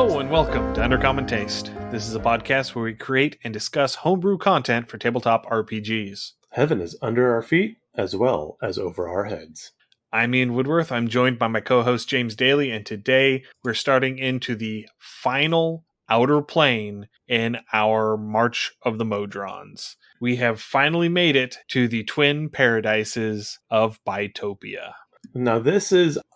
Hello and welcome to Undercommon Taste. This is a podcast where we create and discuss homebrew content for tabletop RPGs. Heaven is under our feet as well as over our heads. I'm Ian Woodworth. I'm joined by my co-host James Daly, and today we're starting into the final outer plane in our March of the Modrons. We have finally made it to the Twin Paradises of Bytopia. Now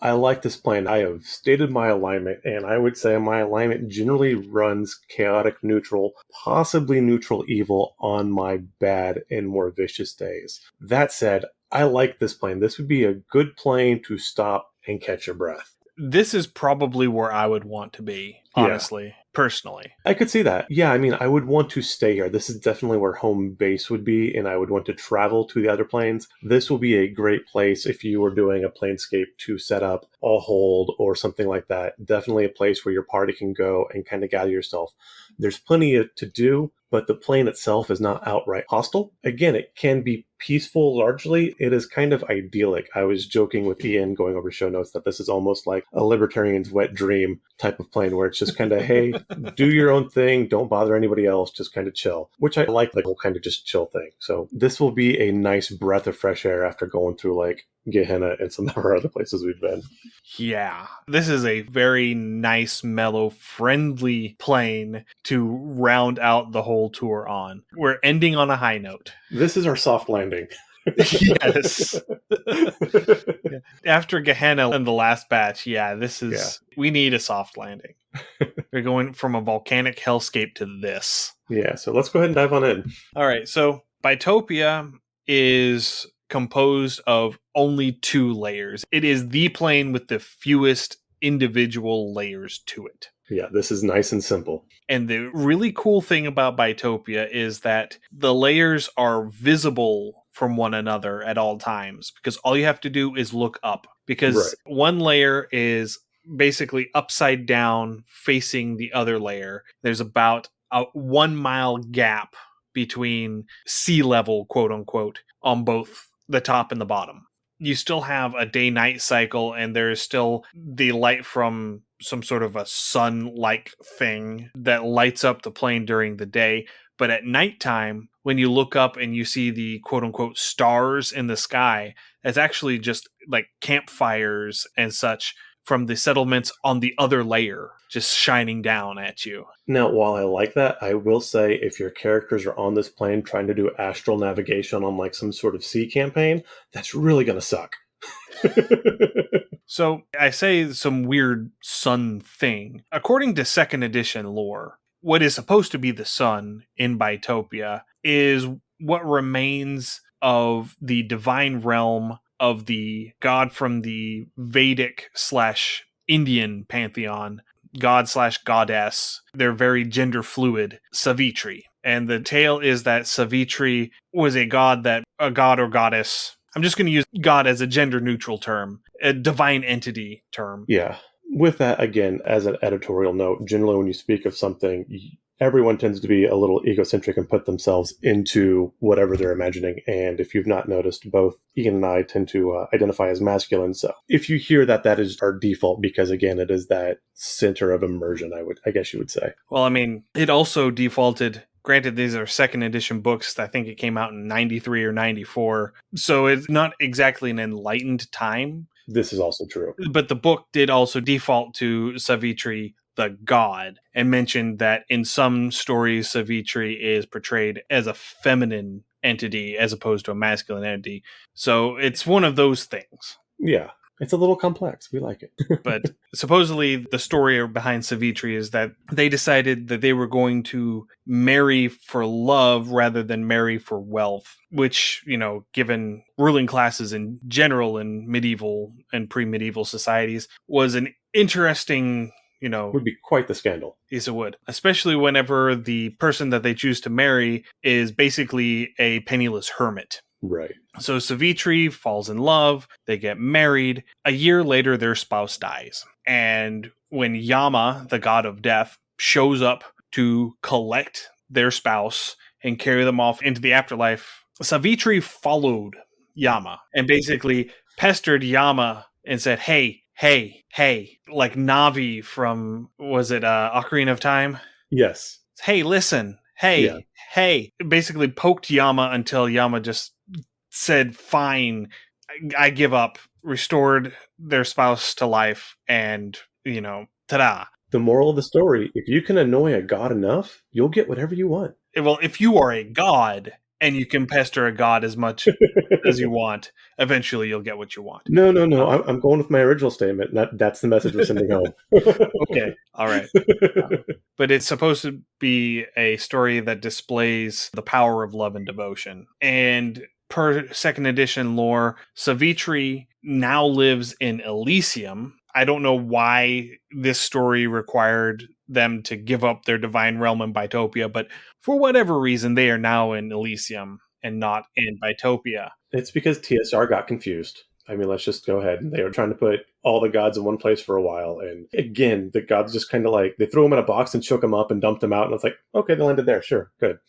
I like this plane. I have stated my alignment, and I would say my alignment generally runs chaotic neutral, possibly neutral evil on my bad and more vicious days. That said, I like this plane. This would be a good plane to stop and catch your breath. This is probably where I would want to be, honestly, personally. I could see that. Yeah, I mean, I would want to stay here. This is definitely where home base would be, and I would want to travel to the other planes. This will be a great place if you were doing a planescape to set up a hold or something like that. Definitely a place where your party can go and kind of gather yourself. There's plenty to do, but the plane itself is not outright hostile. Again, it can be peaceful largely. It is kind of idyllic. I was joking with Ian going over show notes that this is almost like a libertarian's wet dream type of plane where it's just kind of, hey, do your own thing, don't bother anybody else, just kind of chill, which I like the whole kind of just chill thing. So this will be a nice breath of fresh air after going through like Gehenna and some of our other places we've been. Yeah, this is a very nice, mellow, friendly plane to round out the whole tour on. We're ending on a high note. This is our soft landing. Yes. After Gehenna and the last batch, we need a soft landing. We're going from a volcanic hellscape to this. Yeah, so let's go ahead and dive on in. All right, so Bytopia is composed of only 2 layers. It is the plane with the fewest individual layers to it. Yeah, this is nice and simple. And the really cool thing about Bytopia is that the layers are visible from one another at all times, because all you have to do is look up. Because one layer is basically upside down facing the other layer. There's about a 1 mile gap between sea level, quote unquote, on both the top and the bottom. You still have a day-night cycle, and there's still the light from some sort of a sun-like thing that lights up the plane during the day. But at nighttime, when you look up and you see the quote-unquote stars in the sky, it's actually just like campfires and such from the settlements on the other layer, just shining down at you. Now, while I like that, I will say if your characters are on this plane trying to do astral navigation on like some sort of sea campaign, that's really going to suck. So I say some weird sun thing. According to 2nd edition lore, what is supposed to be the sun in Bytopia is what remains of the divine realm of the god from the Vedic/Indian pantheon, god/goddess. They're very gender fluid, Savitri. And the tale is that Savitri was a god or goddess. I'm just going to use god as a gender neutral term, a divine entity term. Yeah. With that, again, as an editorial note, generally when you speak of something, everyone tends to be a little egocentric and put themselves into whatever they're imagining. And if you've not noticed, both Ian and I tend to identify as masculine. So if you hear that, that is our default, because again, it is that center of immersion, I guess you would say. Well, I mean, it also defaulted. Granted, these are 2nd edition books. I think it came out in 93 or 94. So it's not exactly an enlightened time. This is also true. But the book did also default to Savitri, the god, and mentioned that in some stories, Savitri is portrayed as a feminine entity as opposed to a masculine entity. So it's one of those things. Yeah. It's a little complex. We like it. But supposedly the story behind Savitri is that they decided that they were going to marry for love rather than marry for wealth, which, given ruling classes in general in medieval and pre-medieval societies, was an interesting, would be quite the scandal. Yes, it would. Especially whenever the person that they choose to marry is basically a penniless hermit. Right. So Savitri falls in love, they get married. A year later, their spouse dies. And when Yama, the god of death, shows up to collect their spouse and carry them off into the afterlife, Savitri followed Yama and basically pestered Yama and said, hey, hey, like Navi from, was it Ocarina of Time? Yes. Hey, listen, Yeah. hey. Basically poked Yama until Yama just said, fine, I give up, restored their spouse to life, and, ta-da. The moral of the story, if you can annoy a god enough, you'll get whatever you want. Well, if you are a god and you can pester a god as much as you want, eventually you'll get what you want. No. I'm going with my original statement. That's the message we're sending home. Okay, all right. But it's supposed to be a story that displays the power of love and devotion. And per second edition lore, Savitri now lives in Elysium. I don't know why this story required them to give up their divine realm in Bytopia, but for whatever reason, they are now in Elysium and not in Bytopia. It's because TSR got confused. I mean, let's just go ahead. They were trying to put all the gods in one place for a while. And again, the gods just kind of like, they threw them in a box and shook them up and dumped them out. And it's like, okay, they landed there. Sure, good.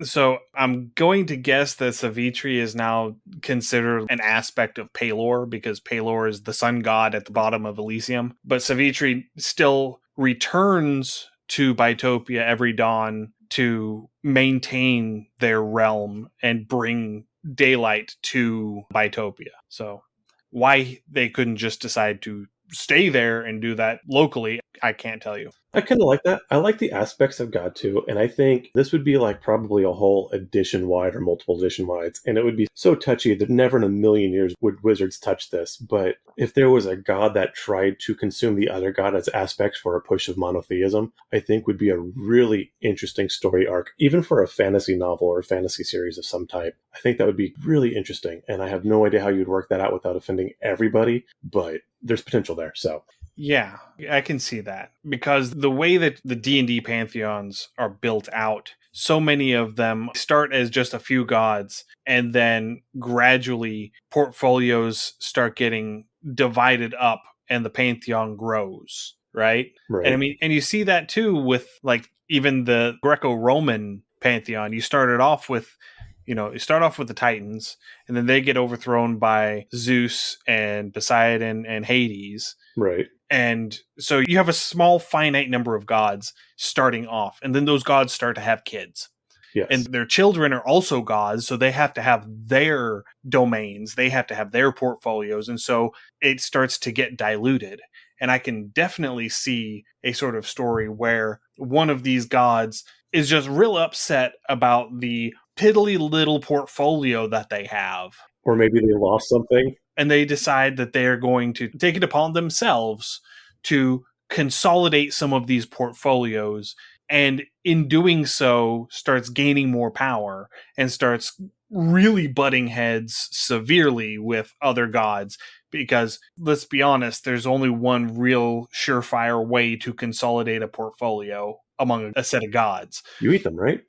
So I'm going to guess that Savitri is now considered an aspect of Pelor, because Pelor is the sun god at the bottom of Elysium. But Savitri still returns to Bytopia every dawn to maintain their realm and bring daylight to Bytopia. So why they couldn't just decide to stay there and do that locally, I can't tell you. I kind of like that. I like the aspects of God too. And I think this would be like probably a whole edition wide or multiple edition wides. And it would be so touchy that never in a million years would Wizards touch this. But if there was a god that tried to consume the other god as aspects for a push of monotheism, I think would be a really interesting story arc, even for a fantasy novel or a fantasy series of some type. I think that would be really interesting. And I have no idea how you'd work that out without offending everybody, but there's potential there. So yeah, I can see that, because the way that the D&D pantheons are built out, so many of them start as just a few gods, and then gradually portfolios start getting divided up and the pantheon grows, right? And I mean, and you see that too with like even the Greco-Roman pantheon. You start off with the Titans, and then they get overthrown by Zeus and Poseidon and Hades. Right. And so you have a small finite number of gods starting off, and then those gods start to have kids. Yes. And their children are also gods, so they have to have their domains, they have to have their portfolios, and so it starts to get diluted. And I can definitely see a sort of story where one of these gods is just real upset about the piddly little portfolio that they have. Or maybe they lost something. And they decide that they're going to take it upon themselves to consolidate some of these portfolios, and in doing so starts gaining more power and starts really butting heads severely with other gods. Because let's be honest, there's only one real surefire way to consolidate a portfolio among a set of gods. You eat them, right?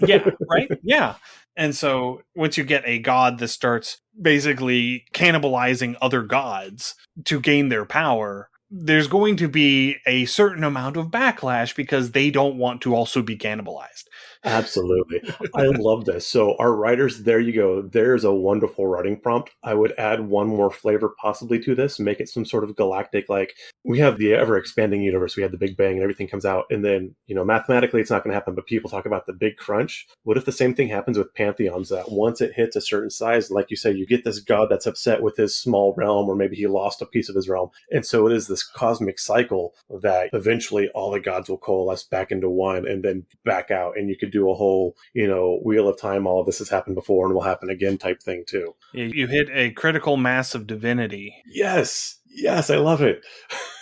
Yeah, right? Yeah. And so once you get a god that starts basically cannibalizing other gods to gain their power, there's going to be a certain amount of backlash because they don't want to also be cannibalized. Absolutely. I love this. So our writers, there you go. There's a wonderful writing prompt. I would add one more flavor possibly to this, make it some sort of galactic, like we have the ever expanding universe. We have the Big Bang and everything comes out. And then, mathematically it's not going to happen, but people talk about the big crunch. What if the same thing happens with pantheons, that once it hits a certain size, like you say, you get this god that's upset with his small realm, or maybe he lost a piece of his realm. And so it is this cosmic cycle that eventually all the gods will coalesce back into one and then back out. And you could do a whole, wheel of time. All of this has happened before and will happen again type thing too. You hit a critical mass of divinity. Yes, I love it.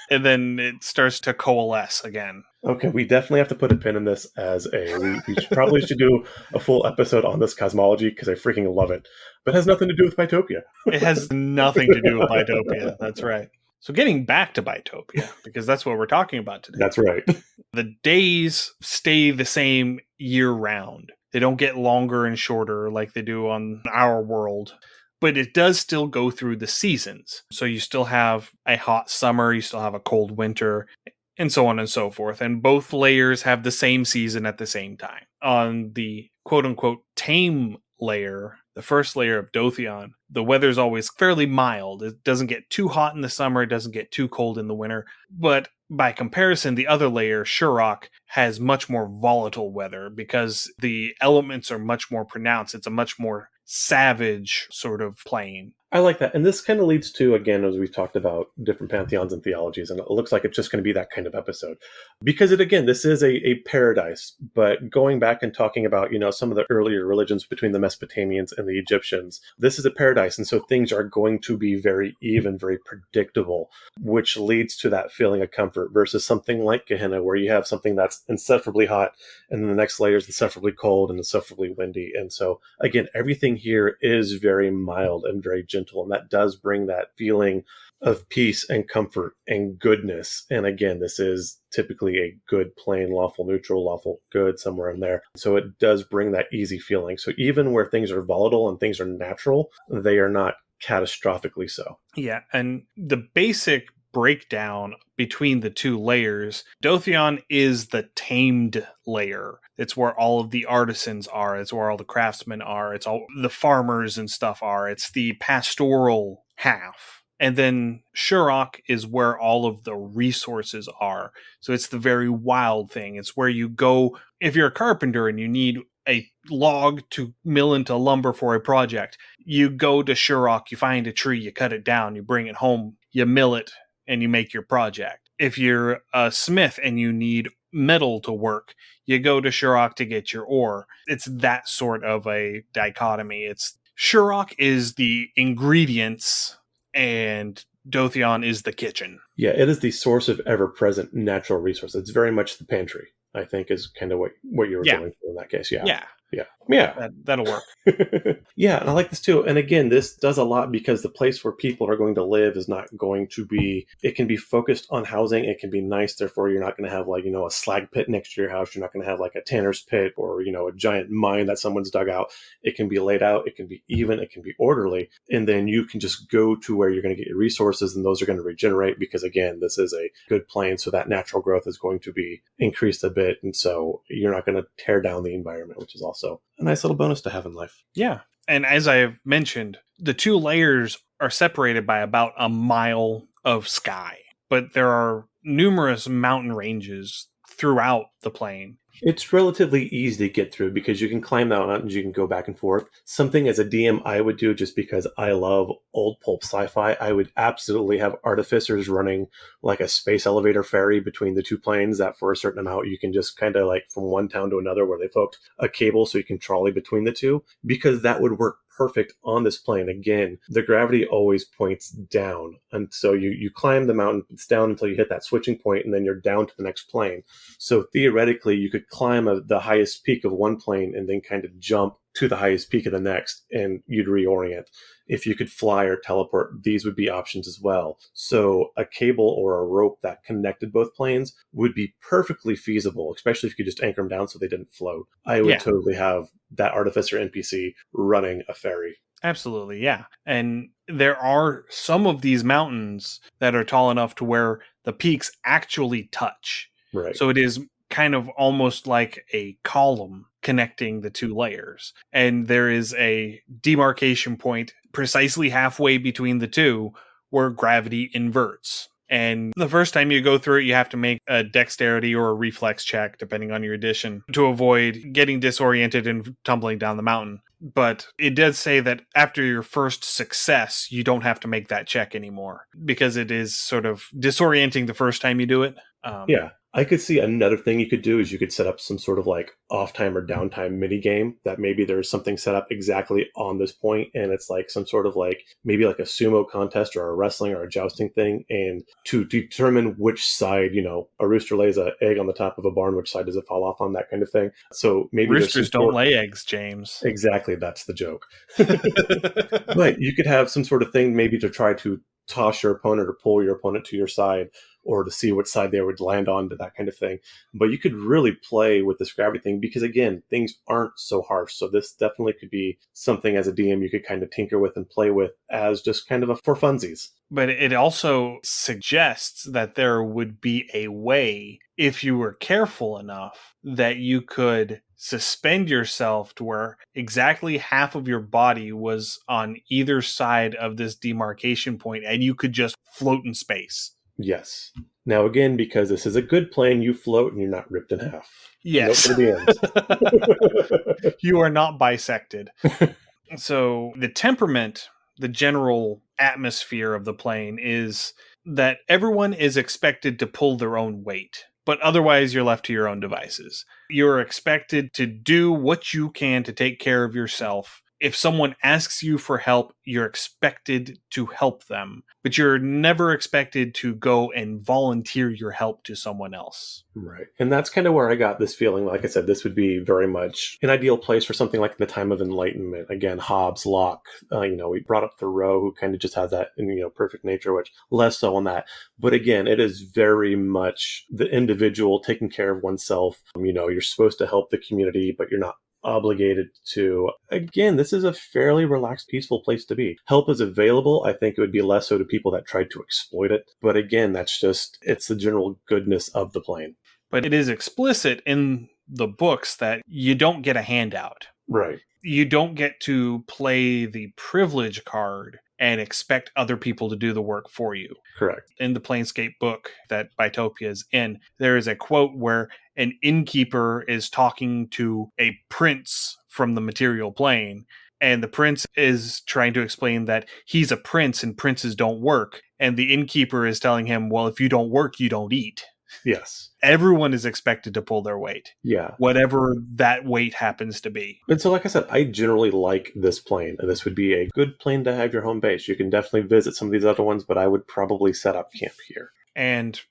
And then it starts to coalesce again. Okay, we definitely have to put a pin in this as we probably should do a full episode on this cosmology, because I freaking love it. But it has nothing to do with Bytopia. It has nothing to do with Bytopia. That's right. So getting back to Bytopia, because that's what we're talking about today. That's right. The days stay the same year round. They don't get longer and shorter like they do on our world. But it does still go through the seasons. So you still have a hot summer, you still have a cold winter, and so on and so forth. And both layers have the same season at the same time. On the quote-unquote tame layer, the first layer of Dotheon, the weather's always fairly mild. It doesn't get too hot in the summer, it doesn't get too cold in the winter. But by comparison, the other layer, Shurok, has much more volatile weather because the elements are much more pronounced. It's a much more savage sort of plane. I like that. And this kind of leads to, again, as we've talked about different pantheons and theologies, and it looks like it's just going to be that kind of episode. Because this is a paradise, but going back and talking about, some of the earlier religions between the Mesopotamians and the Egyptians, this is a paradise. And so things are going to be very even, very predictable, which leads to that feeling of comfort versus something like Gehenna, where you have something that's insufferably hot, and then the next layer is insufferably cold and insufferably windy. And so, again, everything here is very mild and very gentle. And that does bring that feeling of peace and comfort and goodness. And again, this is typically a good plane, lawful neutral, lawful good, somewhere in there. So it does bring that easy feeling. So even where things are volatile and things are natural, they are not catastrophically so. Yeah, and the basic breakdown between the two layers, Dotheon is the tamed layer. It's where all of the artisans are. It's where all the craftsmen are. It's all the farmers and stuff are. It's the pastoral half. And then Shurok is where all of the resources are. So it's the very wild thing. It's where you go, if you're a carpenter and you need a log to mill into lumber for a project, you go to Shurok, you find a tree, you cut it down, you bring it home, you mill it, and you make your project. If you're a smith and you need metal to work, you go to Shurok to get your ore. It's that sort of a dichotomy. It's Shurok is the ingredients and Dotheon is the kitchen. Yeah, it is the source of ever-present natural resource. It's very much the pantry, I think, is kind of what you were going for in that case. Yeah. That'll work. Yeah, and I like this too. And again, this does a lot because the place where people are going to live is not going to be, it can be focused on housing. It can be nice. Therefore, you're not going to have a slag pit next to your house. You're not going to have a tanner's pit or, a giant mine that someone's dug out. It can be laid out. It can be even. It can be orderly. And then you can just go to where you're going to get your resources, and those are going to regenerate because, again, this is a good plane. So that natural growth is going to be increased a bit. And so you're not going to tear down the environment, which is also a nice little bonus to have in life. Yeah. And as I've mentioned, the two layers are separated by about a mile of sky, but there are numerous mountain ranges throughout the plane. It's relatively easy to get through because you can climb the mountains, you can go back and forth. Something as a DM I would do, just because I love old pulp sci-fi, I would absolutely have artificers running like a space elevator ferry between the two planes that for a certain amount you can just kind of from one town to another where they've hooked a cable so you can trolley between the two, because that would work perfect on this plane. Again, the gravity always points down. And so you climb the mountain, it's down until you hit that switching point, and then you're down to the next plane. So theoretically, you could climb the highest peak of one plane and then kind of jump to the highest peak of the next, and you'd reorient. If you could fly or teleport, these would be options as well. So a cable or a rope that connected both planes would be perfectly feasible, especially if you could just anchor them down so they didn't float. I would totally have that artificer NPC running a ferry. Absolutely, yeah. And there are some of these mountains that are tall enough to where the peaks actually touch. Right. So it is kind of almost like a column connecting the two layers. And there is a demarcation point precisely halfway between the two where gravity inverts. And the first time you go through it, you have to make a dexterity or a reflex check, depending on your edition, to avoid getting disoriented and tumbling down the mountain. But it does say that after your first success, you don't have to make that check anymore because it is sort of disorienting the first time you do it. Yeah. I could see another thing you could do is you could set up some sort of off time or downtime mini game that maybe there's something set up exactly on this point, and it's some sort of maybe a sumo contest or a wrestling or a jousting thing, and to determine which side, a rooster lays an egg on the top of a barn, which side does it fall off on, that kind of thing. So maybe roosters don't lay eggs, James. Exactly, that's the joke. But you could have some sort of thing maybe to try to toss your opponent or pull your opponent to your side or to see which side they would land on, to that kind of thing. But you could really play with this gravity thing because, again, things aren't so harsh. So this definitely could be something as a DM you could kind of tinker with and play with as just kind of a for funsies. But it also suggests that there would be a way, if you were careful enough, that you could suspend yourself to where exactly half of your body was on either side of this demarcation point, and you could just float in space. Yes. Now, again, because this is a good plane, you float and you're not ripped in half. Yes. Note for the end. You are not bisected. So the temperament, the general atmosphere of the plane is that everyone is expected to pull their own weight, but otherwise you're left to your own devices. You're expected to do what you can to take care of yourself. If someone asks you for help, you're expected to help them, but you're never expected to go and volunteer your help to someone else. Right. And that's kind of where I got this feeling. Like I said, this would be very much an ideal place for something like the time of Enlightenment. Again, Hobbes, Locke, we brought up Thoreau, who kind of just has that, perfect nature, which less so on that. But again, it is very much the individual taking care of oneself. You're supposed to help the community, but you're not obligated to. Again, this is a fairly relaxed, peaceful place to be. Help is available. I think it would be less so to people that tried to exploit it. But again, it's the general goodness of the plane. But it is explicit in the books that you don't get a handout. Right. You don't get to play the privilege card and expect other people to do the work for you. Correct. In the Planescape book that Bytopia is in, there is a quote where an innkeeper is talking to a prince from the material plane, and the prince is trying to explain that he's a prince and princes don't work, and the innkeeper is telling him, well, if you don't work, you don't eat. Yes. Everyone is expected to pull their weight. Yeah. Whatever that weight happens to be. And so, like I said, I generally like this plane. And this would be a good plane to have your home base. You can definitely visit some of these other ones, but I would probably set up camp here. And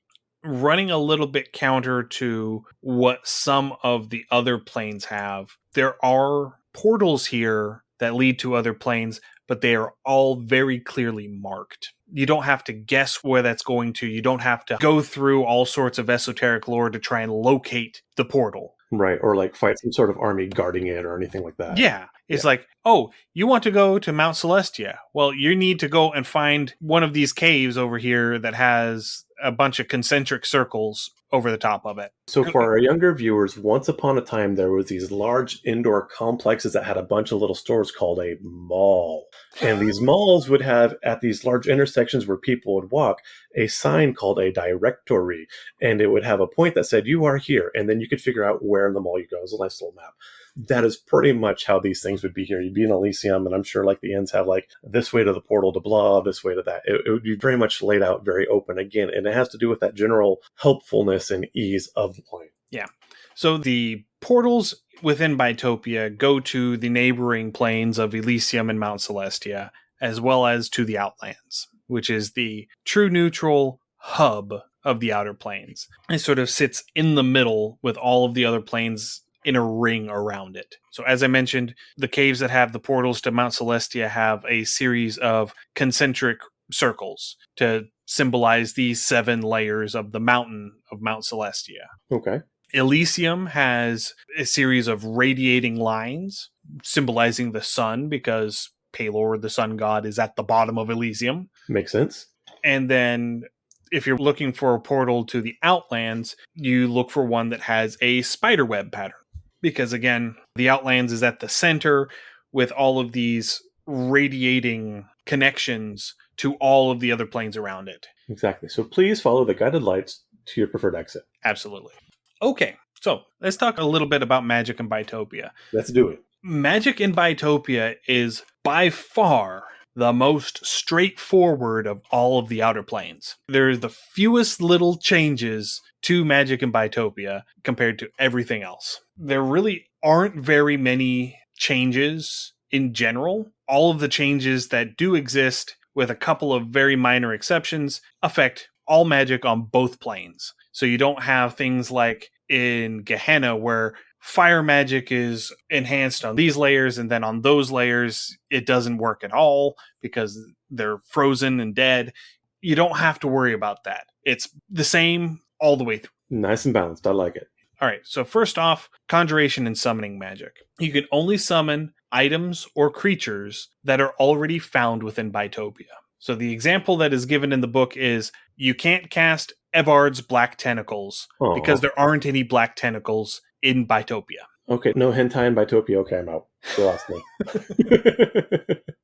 running a little bit counter to what some of the other planes have, there are portals here that lead to other planes, but they are all very clearly marked. You don't have to guess where that's going to. You don't have to go through all sorts of esoteric lore to try and locate the portal. Right, or like fight some sort of army guarding it or anything like that. Yeah. It's like, oh, you want to go to Mount Celestia? Well, you need to go and find one of these caves over here that has a bunch of concentric circles over the top of it. So for our younger viewers, once upon a time, there was these large indoor complexes that had a bunch of little stores called a mall. And these malls would have, at these large intersections where people would walk, a sign called a directory. And it would have a point that said, you are here. And then you could figure out where in the mall you go. It was a nice little map. That is pretty much how these things would be here. You'd be in Elysium, and I'm sure like the ends have like this way to the portal to blah, this way to that. It would be very much laid out very open again. And it has to do with that general helpfulness and ease of the plane. Yeah. So the portals within Bytopia go to the neighboring planes of Elysium and Mount Celestia, as well as to the Outlands, which is the true neutral hub of the Outer Planes. It sort of sits in the middle with all of the other planes in a ring around it. So as I mentioned, the caves that have the portals to Mount Celestia have a series of concentric circles to symbolize these 7 layers of the mountain of Mount Celestia. Okay. Elysium has a series of radiating lines symbolizing the sun, because Pelor, the sun god, is at the bottom of Elysium. Makes sense. And then if you're looking for a portal to the Outlands, you look for one that has a spiderweb pattern. Because again, the Outlands is at the center with all of these radiating connections to all of the other planes around it. Exactly. So please follow the guided lights to your preferred exit. Absolutely. Okay, so let's talk a little bit about magic in Bytopia. Let's do it. Magic in Bytopia is by far the most straightforward of all of the outer planes. There's the fewest little changes to magic in Bytopia compared to everything else. There really aren't very many changes in general. All of the changes that do exist, with a couple of very minor exceptions, affect all magic on both planes. So you don't have things like in Gehenna where fire magic is enhanced on these layers, and then on those layers it doesn't work at all because they're frozen and dead. You don't have to worry about that. It's the same all the way through. Nice and balanced. I like it. All right, so first off, conjuration and summoning magic. You can only summon items or creatures that are already found within Bytopia. So the example that is given in the book is you can't cast Evard's Black Tentacles because there aren't any black tentacles in Bytopia. Okay, no hentai in Bytopia. Okay, I'm out. You lost me.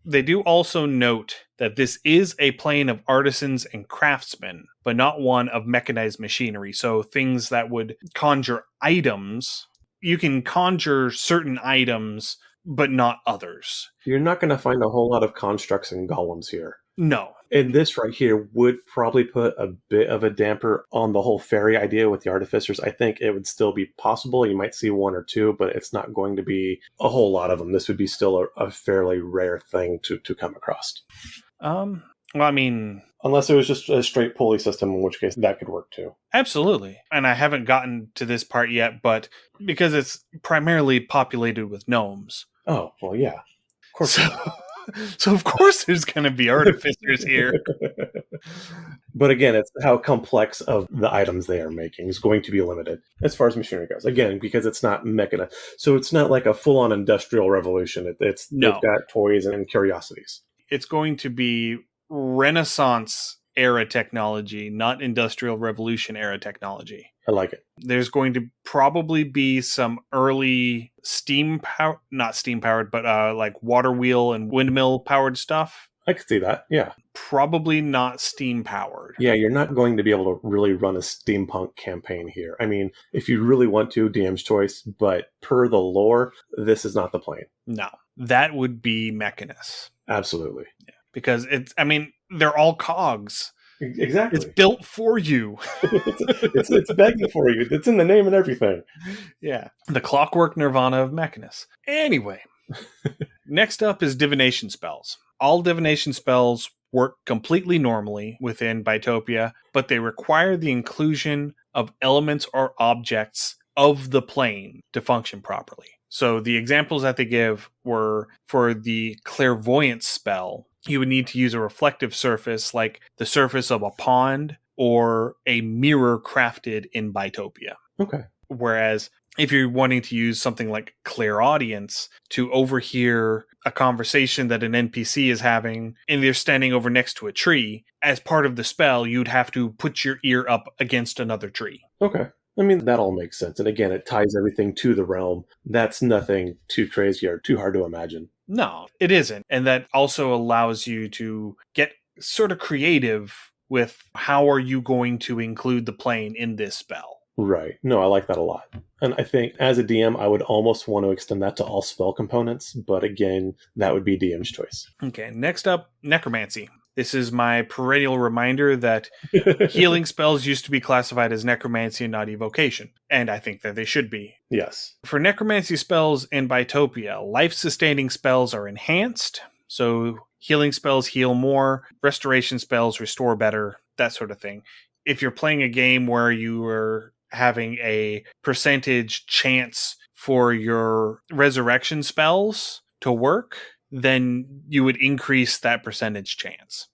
They do also note that this is a plane of artisans and craftsmen, but not one of mechanized machinery. So things that would conjure items, you can conjure certain items, but not others. You're not going to find a whole lot of constructs and golems here. No. And this right here would probably put a bit of a damper on the whole fairy idea with the artificers. I think it would still be possible. You might see one or two, but it's not going to be a whole lot of them. This would be still a fairly rare thing to come across. Well, I mean... Unless it was just a straight pulley system, in which case that could work too. Absolutely. And I haven't gotten to this part yet, but because it's primarily populated with gnomes. Oh, well, yeah. Of course. So of course there's going to be artificers here. But again, it's how complex of the items they are making is going to be limited as far as machinery goes. Again, because it's not mechanized. So it's not like a full-on industrial revolution. They've got toys and curiosities. It's going to be Renaissance era technology, not Industrial Revolution era technology. I like it. There's going to probably be some early not steam powered, but like water wheel and windmill powered stuff. I could see that, yeah. Probably not steam powered. Yeah, you're not going to be able to really run a steampunk campaign here. I mean, if you really want to, DM's choice, but per the lore, this is not the plane. No, that would be Mechanus. Absolutely. Yeah, because they're all cogs. Exactly. It's built for you. it's begging for you. It's in the name and everything. Yeah. The clockwork nirvana of Mechanus. Anyway, next up is divination spells. All divination spells work completely normally within Bytopia, but they require the inclusion of elements or objects of the plane to function properly. So the examples that they give were for the clairvoyance spell, you would need to use a reflective surface like the surface of a pond or a mirror crafted in Bytopia. Okay. Whereas if you're wanting to use something like clairaudience to overhear a conversation that an NPC is having and they're standing over next to a tree, as part of the spell, you'd have to put your ear up against another tree. Okay. I mean, that all makes sense. And again, it ties everything to the realm. That's nothing too crazy or too hard to imagine. No, it isn't. And that also allows you to get sort of creative with how are you going to include the plane in this spell. Right. No, I like that a lot. And I think as a DM, I would almost want to extend that to all spell components. But again, that would be DM's choice. Okay, next up, necromancy. This is my perennial reminder that healing spells used to be classified as necromancy and not evocation. And I think that they should be. Yes. For necromancy spells in Bytopia, life-sustaining spells are enhanced. So healing spells heal more, restoration spells restore better, that sort of thing. If you're playing a game where you are having a percentage chance for your resurrection spells to work, then you would increase that percentage chance.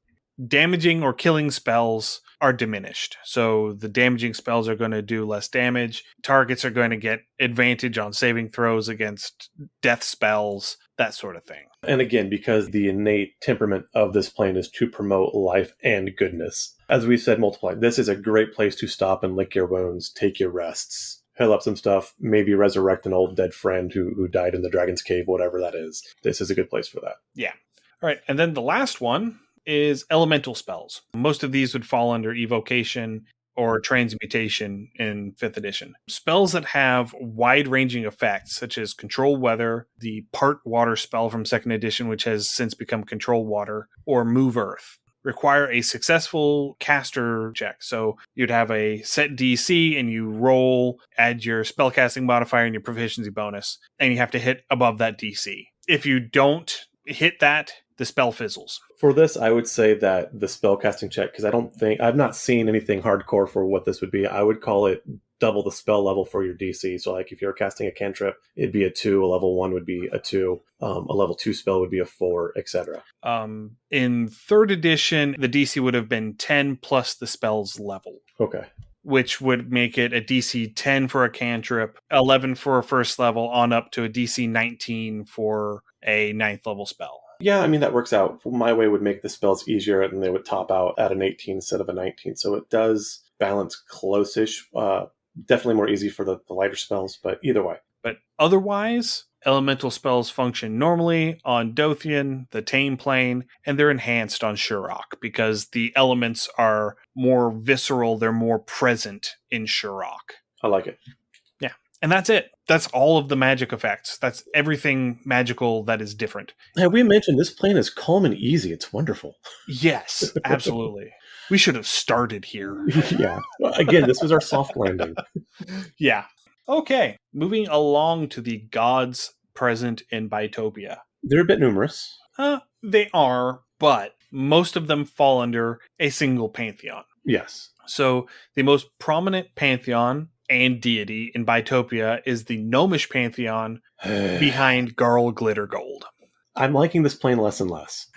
Damaging or killing spells are diminished. So the damaging spells are going to do less damage. Targets are going to get advantage on saving throws against death spells, that sort of thing. And again, because the innate temperament of this plane is to promote life and goodness. As we said multiple times, this is a great place to stop and lick your wounds, take your rests, heal up some stuff, maybe resurrect an old dead friend who died in the dragon's cave, whatever that is. This is a good place for that. Yeah. All right. And then the last one is elemental spells. Most of these would fall under evocation or transmutation in 5th edition. Spells that have wide-ranging effects, such as control weather, the part water spell from 2nd edition, which has since become control water, or move earth, require a successful caster check. So you'd have a set DC and you roll, add your spellcasting modifier and your proficiency bonus, and you have to hit above that DC. If you don't hit that, the spell fizzles. For this, I would say that the spellcasting check, because I've not seen anything hardcore for what this would be. I would call it double the spell level for your DC. So like if you're casting a cantrip, it'd be a 2, a level 1 would be a 2, a level 2 spell would be a 4, etc. In 3rd edition, the DC would have been 10 plus the spell's level. Okay. Which would make it a DC 10 for a cantrip, 11 for a first level, on up to a DC 19 for a 9th level spell. Yeah, I mean, that works out. My way would make the spells easier, and they would top out at an 18 instead of a 19. So it does balance close-ish. Definitely more easy for the lighter spells, but either way. But otherwise, elemental spells function normally on Dothian, the Tame Plane, and they're enhanced on Shurok because the elements are more visceral, they're more present in Shurok. I like it. Yeah, and that's it. That's all of the magic effects. That's everything magical that is different. Yeah, we mentioned this plane is calm and easy. It's wonderful. Yes, absolutely. We should have started here. Yeah. Again, this was our soft landing. Yeah. Okay, moving along to the gods present in Bytopia. They're a bit numerous. They are, but most of them fall under a single pantheon. Yes. So the most prominent pantheon and deity in Bytopia is the Gnomish pantheon behind Garl Glittergold. I'm liking this plane less and less.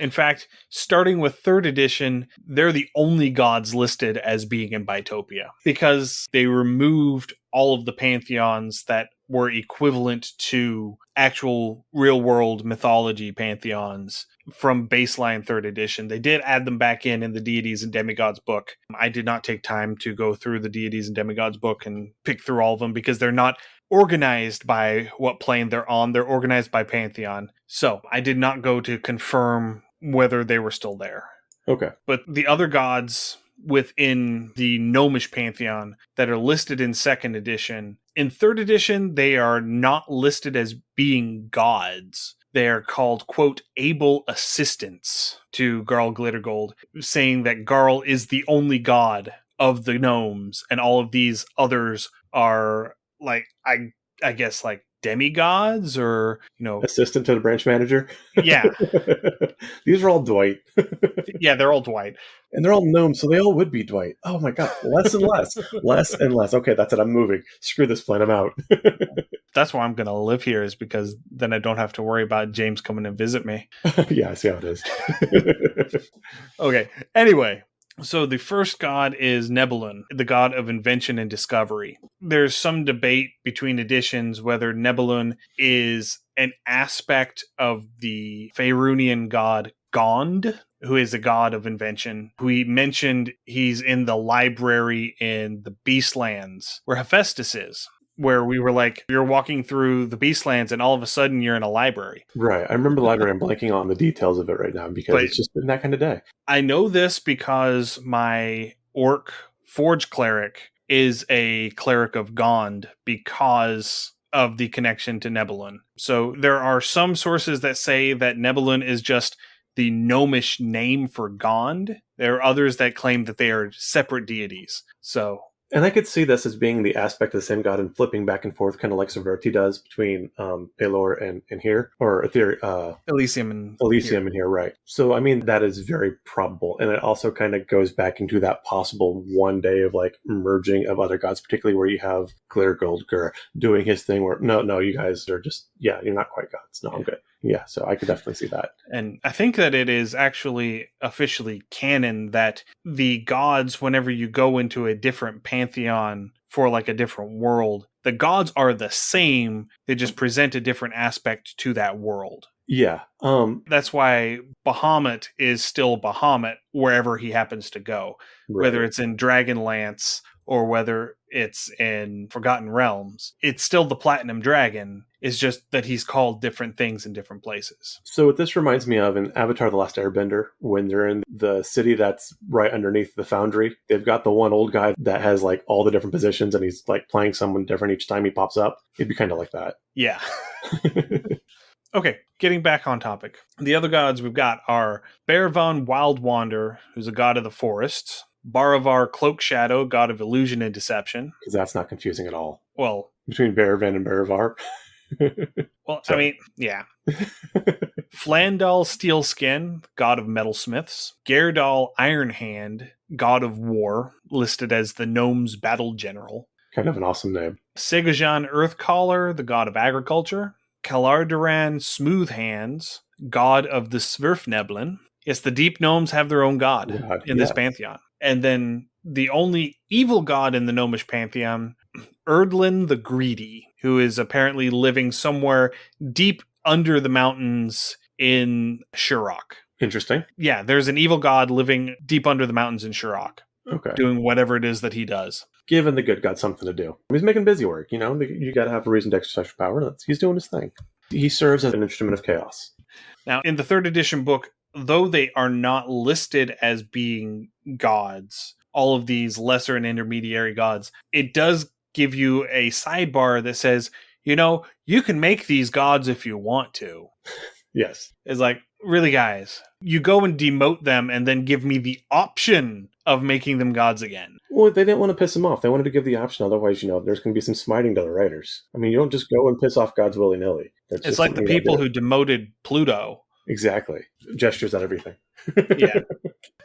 In fact, starting with 3rd edition, they're the only gods listed as being in Bytopia because they removed all of the pantheons that were equivalent to actual real-world mythology pantheons from baseline 3rd edition. They did add them back in the Deities and Demigods book. I did not take time to go through the Deities and Demigods book and pick through all of them because they're not organized by what plane they're on. They're organized by pantheon. So I did not go to confirm whether they were still there. Okay. But the other gods within the Gnomish pantheon that are listed in 2nd edition, in 3rd edition, they are not listed as being gods. They are called, quote, able assistants to Garl Glittergold, saying that Garl is the only god of the gnomes, and all of these others are like, I guess, like demigods or, assistant to the branch manager. Yeah. These are all Dwight. Yeah, they're all Dwight. And they're all gnomes, so they all would be Dwight. Oh my god, less and less. Less and less. Okay, that's it. I'm moving. Screw this plan. I'm out. That's why I'm going to live here, is because then I don't have to worry about James coming and visit me. Yeah, I see how it is. Okay, anyway. So the first god is Nebulun, the god of invention and discovery. There's some debate between editions whether Nebulun is an aspect of the Faerunian god Gond, who is a god of invention. We mentioned he's in the library in the Beastlands, where Hephaestus is, where we were like, you're walking through the Beastlands and all of a sudden you're in a library. Right. I remember the library. I'm blanking on the details of it right now because it's just been that kind of day. I know this because my orc forge cleric is a cleric of Gond because of the connection to Nebulun. So there are some sources that say that Nebulun is just the gnomish name for Gond. There are others that claim that they are separate deities. So... And I could see this as being the aspect of the same god and flipping back and forth, kind of like Severity does between Pelor and here, or Elysium in here, right? So, I mean, that is very probable. And it also kind of goes back into that possible one day of like merging of other gods, particularly where you have Glittergold doing his thing where, no, you guys are just, you're not quite gods. No, I'm good. Yeah, so I could definitely see that. And I think that it is actually officially canon that the gods, whenever you go into a different pantheon for like a different world, the gods are the same. They just present a different aspect to that world. Yeah. That's why Bahamut is still Bahamut wherever he happens to go, right. Whether it's in Dragonlance or whether it's in Forgotten Realms. It's still the Platinum Dragon. It's just that he's called different things in different places. So what this reminds me of in Avatar: The Last Airbender, when they're in the city that's right underneath the foundry, they've got the one old guy that has like all the different positions and he's like playing someone different each time he pops up. It'd be kind of like that. Yeah. Okay, getting back on topic. The other gods we've got are Bearvan Wildwander, who's a god of the forests. Baravar Cloak Shadow, god of illusion and deception. Because that's not confusing at all. Well, between Bearvan and Baravar. Well, sorry. I mean, yeah. Flandal Steelskin, god of metalsmiths. Gerdal Ironhand, god of war, listed as the gnome's battle general. Kind of an awesome name. Segajan Earthcaller, the god of agriculture. Kalardaran Smoothhands, god of the Svirfneblin. Yes, the deep gnomes have their own god in this pantheon. And then the only evil god in the gnomish pantheon, Erdlin the Greedy, who is apparently living somewhere deep under the mountains in Shirok. Interesting. Yeah, there's an evil god living deep under the mountains in Shirok. Okay. Doing whatever it is that he does. Giving the good god something to do. He's making busy work, you know? You got to have a reason to exercise your power. He's doing his thing. He serves as an instrument of chaos. Now, in the 3rd edition book, though they are not listed as being gods, all of these lesser and intermediary gods, it does give you a sidebar that says, you know, you can make these gods if you want to. Yes. It's like, really, guys, you go and demote them and then give me the option of making them gods again. Well, they didn't want to piss them off. They wanted to give the option. Otherwise, you know, there's going to be some smiting to the writers. I mean, you don't just go and piss off gods willy-nilly. It's like the people who demoted Pluto. Exactly. Gestures at everything. Yeah.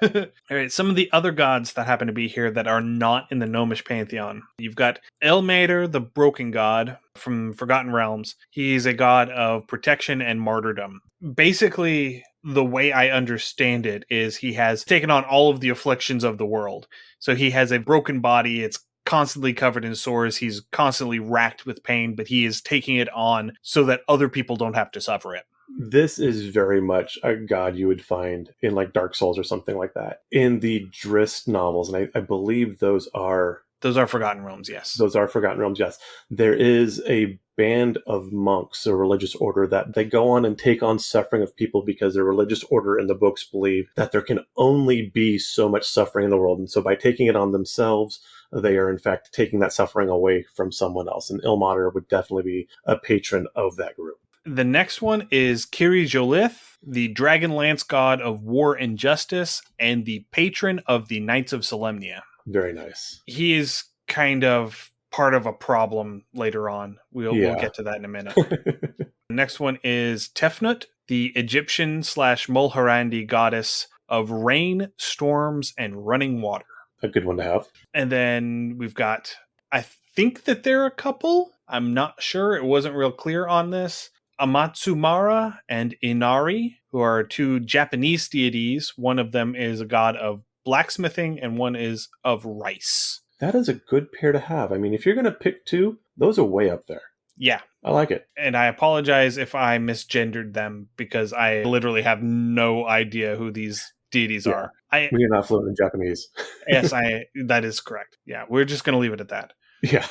All right, some of the other gods that happen to be here that are not in the gnomish pantheon. You've got Elmater, the broken god from Forgotten Realms. He's a god of protection and martyrdom. Basically, the way I understand it is he has taken on all of the afflictions of the world. So he has a broken body. It's constantly covered in sores. He's constantly racked with pain, but he is taking it on so that other people don't have to suffer it. This is very much a god you would find in like Dark Souls or something like that. In the Drizzt novels, and I believe those are Forgotten Realms, yes. Those are Forgotten Realms, yes. There is a band of monks, a religious order, that they go on and take on suffering of people because their religious order in the books believe that there can only be so much suffering in the world. And so by taking it on themselves, they are in fact taking that suffering away from someone else. And Ilmater would definitely be a patron of that group. The next one is Kiri Jolith, the Dragonlance god of war and justice, and the patron of the Knights of Solemnia. Very nice. He is kind of part of a problem later on. We'll get to that in a minute. The next one is Tefnut, the Egyptian/Mulharandi goddess of rain, storms, and running water. A good one to have. And then we've got, I think that they're a couple. I'm not sure. It wasn't real clear on this. Amatsumara and Inari, who are two Japanese deities. One of them is a god of blacksmithing and one is of rice. That is a good pair to have. I mean, if you're going to pick two, those are way up there. Yeah. I like it. And I apologize if I misgendered them because I literally have no idea who these deities are. We are not fluent in Japanese. Yes, that is correct. Yeah, we're just going to leave it at that. Yeah.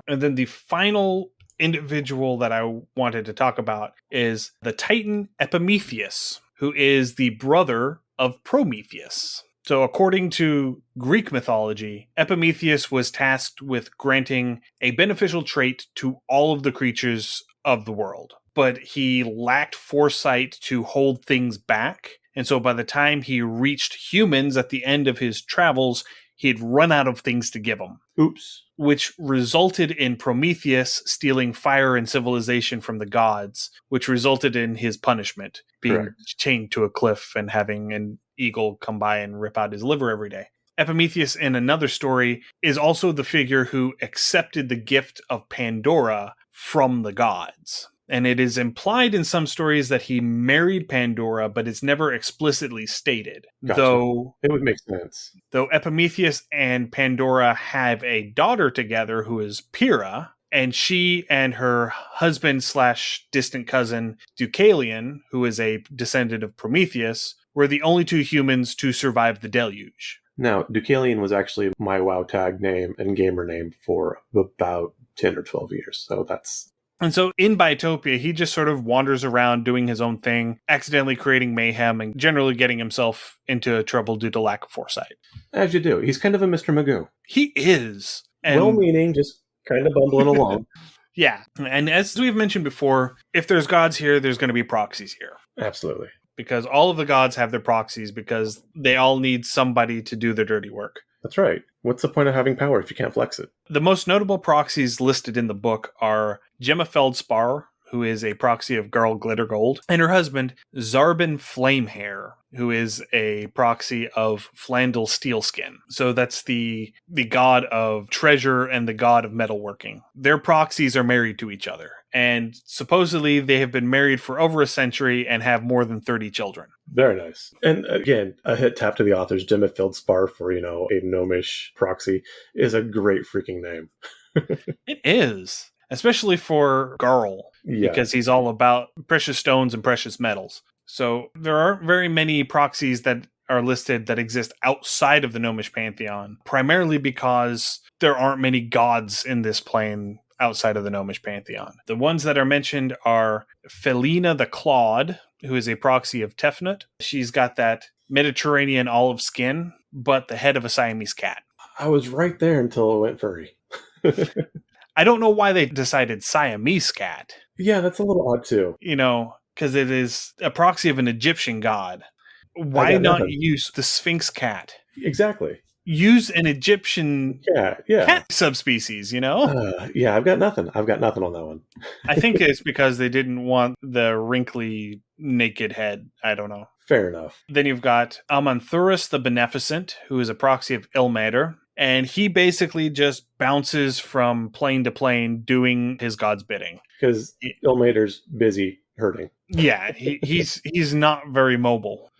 And then the final individual that I wanted to talk about is the Titan Epimetheus, who is the brother of Prometheus. So according to Greek mythology, Epimetheus was tasked with granting a beneficial trait to all of the creatures of the world, but he lacked foresight to hold things back. And so by the time he reached humans at the end of his travels, he had run out of things to give them. Oops. Which resulted in Prometheus stealing fire and civilization from the gods, which resulted in his punishment, being chained to a cliff and having an eagle come by and rip out his liver every day. Epimetheus, in another story, is also the figure who accepted the gift of Pandora from the gods. And it is implied in some stories that he married Pandora, but it's never explicitly stated. Gotcha. Though it would make sense. Though Epimetheus and Pandora have a daughter together who is Pyrrha, and she and her husband/distant cousin Deucalion, who is a descendant of Prometheus, were the only two humans to survive the deluge. Now, Deucalion was actually my WoW tag name and gamer name for about 10 or 12 years, so that's... And so in Bytopia, he just sort of wanders around doing his own thing, accidentally creating mayhem and generally getting himself into trouble due to lack of foresight. As you do. He's kind of a Mr. Magoo. He is. Well-meaning, just kind of bumbling along. Yeah. And as we've mentioned before, if there's gods here, there's going to be proxies here. Absolutely. Because all of the gods have their proxies because they all need somebody to do their dirty work. That's right. What's the point of having power if you can't flex it? The most notable proxies listed in the book are Gemma Feldspar, who is a proxy of Garl Glittergold, and her husband, Zarbin Flamehair, who is a proxy of Flandel Steelskin. So that's the god of treasure and the god of metalworking. Their proxies are married to each other, and supposedly they have been married for over a century and have more than 30 children. Very nice. And again, a hit tap to the authors. Jim Feldspar for, a gnomish proxy is a great freaking name. It is. Especially for Garl, because he's all about precious stones and precious metals. So there aren't very many proxies that are listed that exist outside of the Gnomish pantheon, primarily because there aren't many gods in this plane outside of the Gnomish pantheon. The ones that are mentioned are Felina the Clawed, who is a proxy of Tefnut. She's got that Mediterranean olive skin, but the head of a Siamese cat. I was right there until it went furry. I don't know why they decided Siamese cat. Yeah, that's a little odd too. Because it is a proxy of an Egyptian god. Why not use the Sphinx cat? Exactly. Use an Egyptian cat subspecies, Yeah, I've got nothing. I've got nothing on that one. I think it's because they didn't want the wrinkly, naked head. I don't know. Fair enough. Then you've got Amanthurus the Beneficent, who is a proxy of Ilmater. And he basically just bounces from plane to plane doing his god's bidding. Because Ilmater's busy hurting. Yeah, he's not very mobile.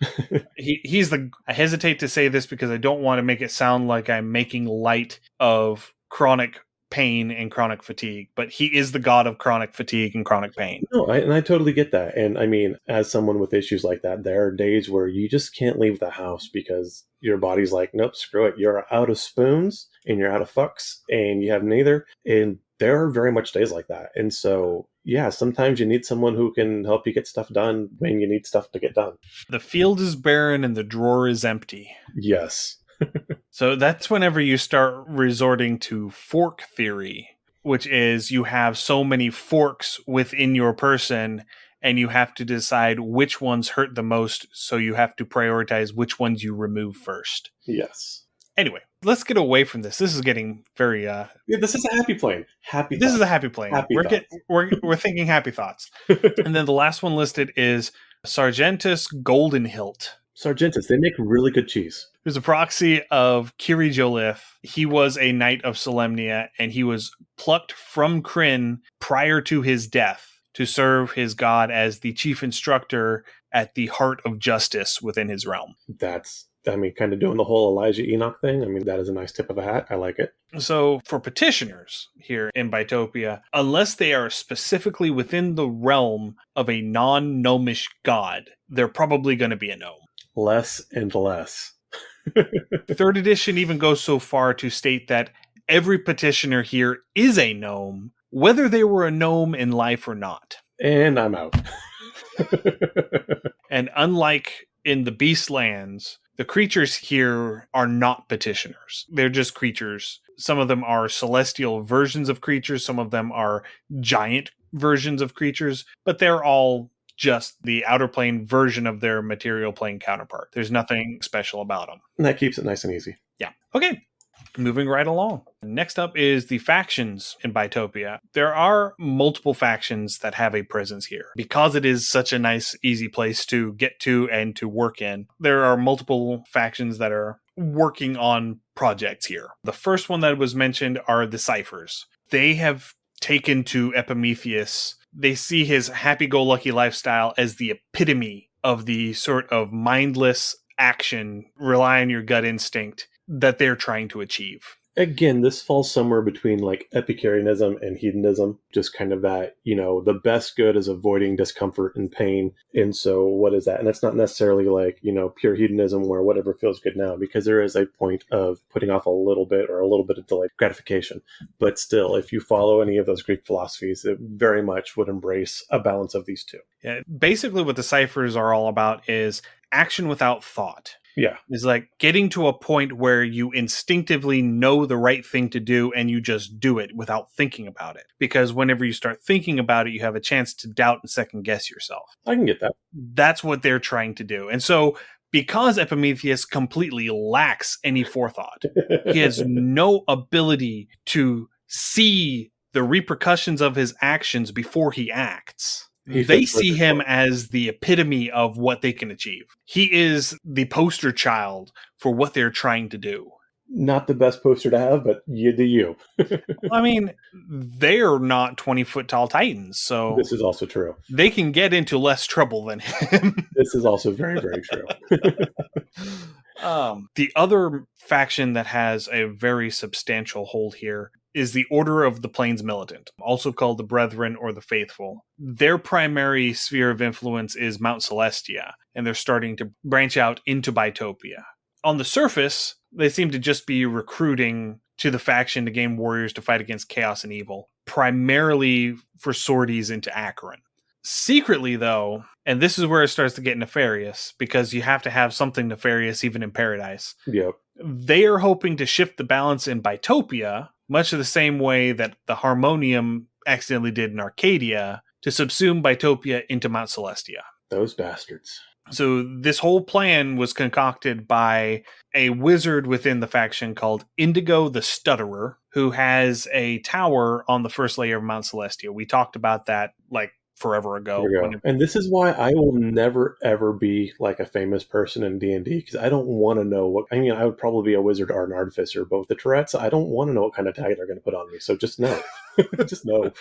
I hesitate to say this because I don't want to make it sound like I'm making light of chronic pain and chronic fatigue, but he is the god of chronic fatigue and chronic pain. No, I totally get that. And I mean, as someone with issues like that, there are days where you just can't leave the house because your body's like, nope, screw it. You're out of spoons and you're out of fucks and you have neither. And there are very much days like that. And so, yeah, sometimes you need someone who can help you get stuff done when you need stuff to get done. The field is barren and the drawer is empty. Yes. So that's whenever you start resorting to fork theory, which is you have so many forks within your person and you have to decide which ones hurt the most. So you have to prioritize which ones you remove first. Yes. Anyway, let's get away from this. This is getting very... this is a happy plane. This is a happy plane. We're thinking happy thoughts. And then the last one listed is Sargentus Goldenhilt. Sargentus, they make really good cheese. Who's a proxy of Kiri Jolith. He was a knight of Solemnia, and he was plucked from Kryn prior to his death to serve his god as the chief instructor at the heart of justice within his realm. That's, kind of doing the whole Elijah Enoch thing. That is a nice tip of a hat. I like it. So for petitioners here in Bytopia, unless they are specifically within the realm of a non-gnomish god, they're probably going to be a gnome. Less and less. Third edition even goes so far to state that every petitioner here is a gnome, whether they were a gnome in life or not. And I'm out. And unlike in the Beastlands, the creatures here are not petitioners. They're just creatures. Some of them are celestial versions of creatures. Some of them are giant versions of creatures, but they're all just the outer plane version of their material plane counterpart. There's nothing special about them. And that keeps it nice and easy. Yeah. Okay. Moving right along. Next up is the factions in Bytopia. There are multiple factions that have a presence here. Because it is such a nice, easy place to get to and to work in, there are multiple factions that are working on projects here. The first one that was mentioned are the Ciphers. They have taken to Epimetheus. They see his happy-go-lucky lifestyle as the epitome of the sort of mindless action, rely on your gut instinct that they're trying to achieve. Again, this falls somewhere between like Epicureanism and hedonism, just kind of that, the best good is avoiding discomfort and pain. And so what is that? And it's not necessarily like, pure hedonism where whatever feels good now, because there is a point of putting off a little bit of delayed gratification. But still, if you follow any of those Greek philosophies, it very much would embrace a balance of these two. Yeah, basically what the ciphers are all about is action without thought. Yeah. It's like getting to a point where you instinctively know the right thing to do and you just do it without thinking about it. Because whenever you start thinking about it, you have a chance to doubt and second guess yourself. I can get that. That's what they're trying to do. And so because Epimetheus completely lacks any forethought, he has no ability to see the repercussions of his actions before he acts. He They fits see Richard's him book. as the epitome of what they can achieve. He is the poster child for what they're trying to do. Not the best poster to have, but you do you. I mean, they're not 20-foot tall titans, so This is also true. they can get into less trouble than him. This is also very, very true. The other faction that has a very substantial hold here is the Order of the Plains Militant, also called the Brethren or the Faithful. Their primary sphere of influence is Mount Celestia, and they're starting to branch out into Bytopia. On the surface, they seem to just be recruiting to the faction to gain warriors to fight against chaos and evil, primarily for sorties into Acheron. Secretly, though, and this is where it starts to get nefarious, because you have to have something nefarious even in Paradise. Yep. They are hoping to shift the balance in Bytopia, much of the same way that the Harmonium accidentally did in Arcadia, to subsume Bytopia into Mount Celestia. Those bastards. So this whole plan was concocted by a wizard within the faction called Indigo the Stutterer, who has a tower on the first layer of Mount Celestia. We talked about that like forever ago. And this is why I will never ever be like a famous person in D&D, because I don't want to know what, I mean, I would probably be a wizard or an artificer, but with the Tourette's, I don't want to know what kind of tag they're going to put on me. So just know. Just know.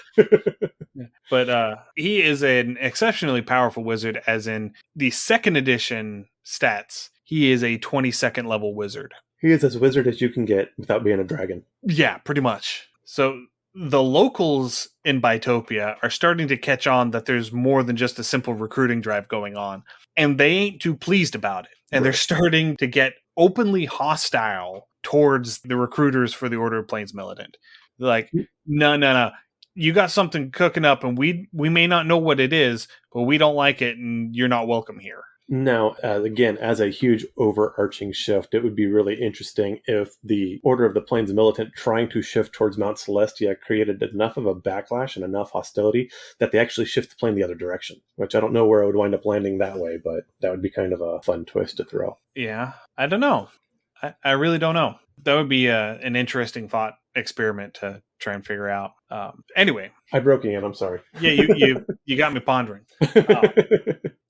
But he is an exceptionally powerful wizard, as in the second edition stats, he is a 22nd level wizard. He is as wizard as you can get without being a dragon. Yeah, pretty much. So the locals in Bytopia are starting to catch on that there's more than just a simple recruiting drive going on, and they ain't too pleased about it. And they're starting to get openly hostile towards the recruiters for the Order of Plains Militant. They're like, no. You got something cooking up, and we may not know what it is, but we don't like it, and you're not welcome here. Now, again, as a huge overarching shift, it would be really interesting if the Order of the Plains Militant trying to shift towards Mount Celestia created enough of a backlash and enough hostility that they actually shift the plane the other direction, which I don't know where it would wind up landing that way, but that would be kind of a fun twist to throw. Yeah, I don't know. I really don't know. That would be an interesting thought experiment to try and figure out. Anyway. I broke Ian, I'm sorry. Yeah, you got me pondering.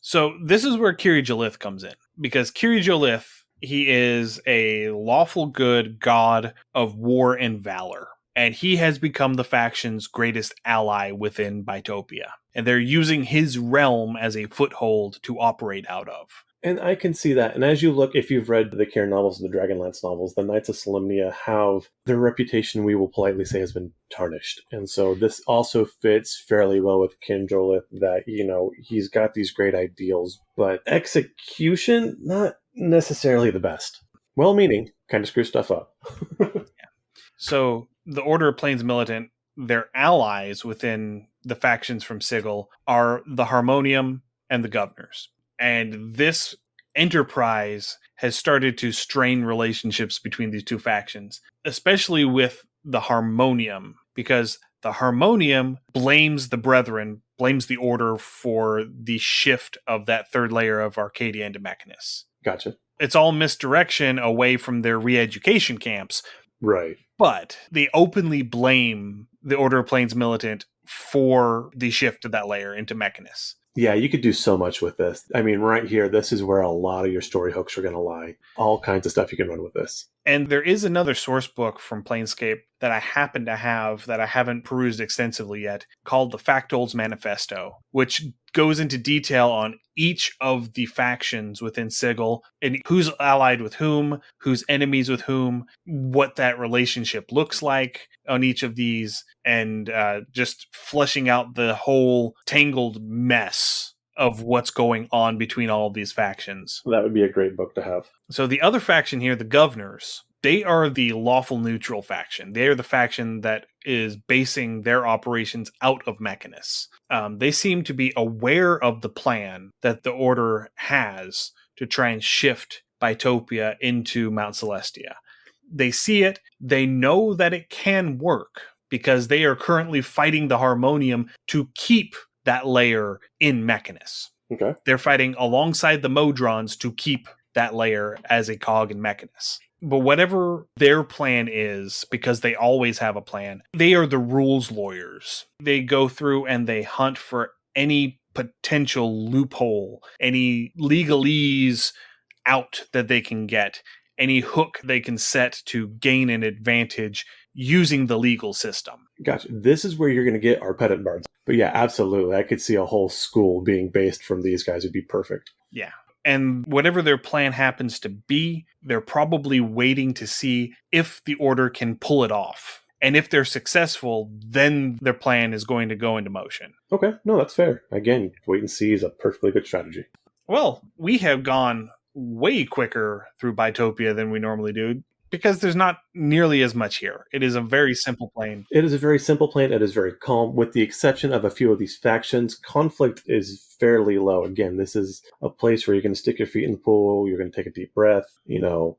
So this is where Kiri Jalith comes in, because Kiri Jalith, he is a lawful good god of war and valor, and he has become the faction's greatest ally within Bytopia, and they're using his realm as a foothold to operate out of. And I can see that. And as you look, if you've read the Cairn novels and the Dragonlance novels, the Knights of Solemnia have their reputation, we will politely say, has been tarnished. And so this also fits fairly well with Kin Jolith, that, you know, he's got these great ideals, but execution, not necessarily the best. Well-meaning, kind of screw stuff up. So the Order of Plains Militant, their allies within the factions from Sigil are the Harmonium and the Governors. And this enterprise has started to strain relationships between these two factions, especially with the Harmonium, because the Harmonium blames the Brethren, blames the Order for the shift of that third layer of Arcadia into Mechanus. Gotcha. It's all misdirection away from their re-education camps. Right. But they openly blame the Order of Plains Militant for the shift of that layer into Mechanus. Yeah, you could do so much with this. I mean, right here, this is where a lot of your story hooks are going to lie. All kinds of stuff you can run with this. And there is another source book from Planescape that I happen to have that I haven't perused extensively yet, called the Factolds Manifesto, which goes into detail on each of the factions within Sigil and who's allied with whom, who's enemies with whom, what that relationship looks like on each of these, and just fleshing out the whole tangled mess of what's going on between all of these factions. That would be a great book to have. So the other faction here, the Governors, they are the lawful neutral faction. They are the faction that is basing their operations out of Mechanus. They seem to be aware of the plan that the Order has to try and shift Bytopia into Mount Celestia. They see it. They know that it can work because they are currently fighting the Harmonium to keep that layer in Mechanus. Okay. They're fighting alongside the Modrons to keep that layer as a cog in Mechanus. But whatever their plan is, because they always have a plan, they are the rules lawyers. They go through and they hunt for any potential loophole, any legalese out that they can get, any hook they can set to gain an advantage using the legal system. Gotcha. This is where you're going to get our pedant bards. But yeah, absolutely. I could see a whole school being based from these guys. Would be perfect. Yeah. And whatever their plan happens to be, they're probably waiting to see if the order can pull it off. And if they're successful, then their plan is going to go into motion. Okay. No, that's fair. Again, wait and see is a perfectly good strategy. Well, we have gone way quicker through Bytopia than we normally do, because there's not nearly as much here. It is a very simple plane. It is a very simple plane. It is very calm. With the exception of a few of these factions, conflict is fairly low. Again, this is a place where you're going to stick your feet in the pool, you're going to take a deep breath,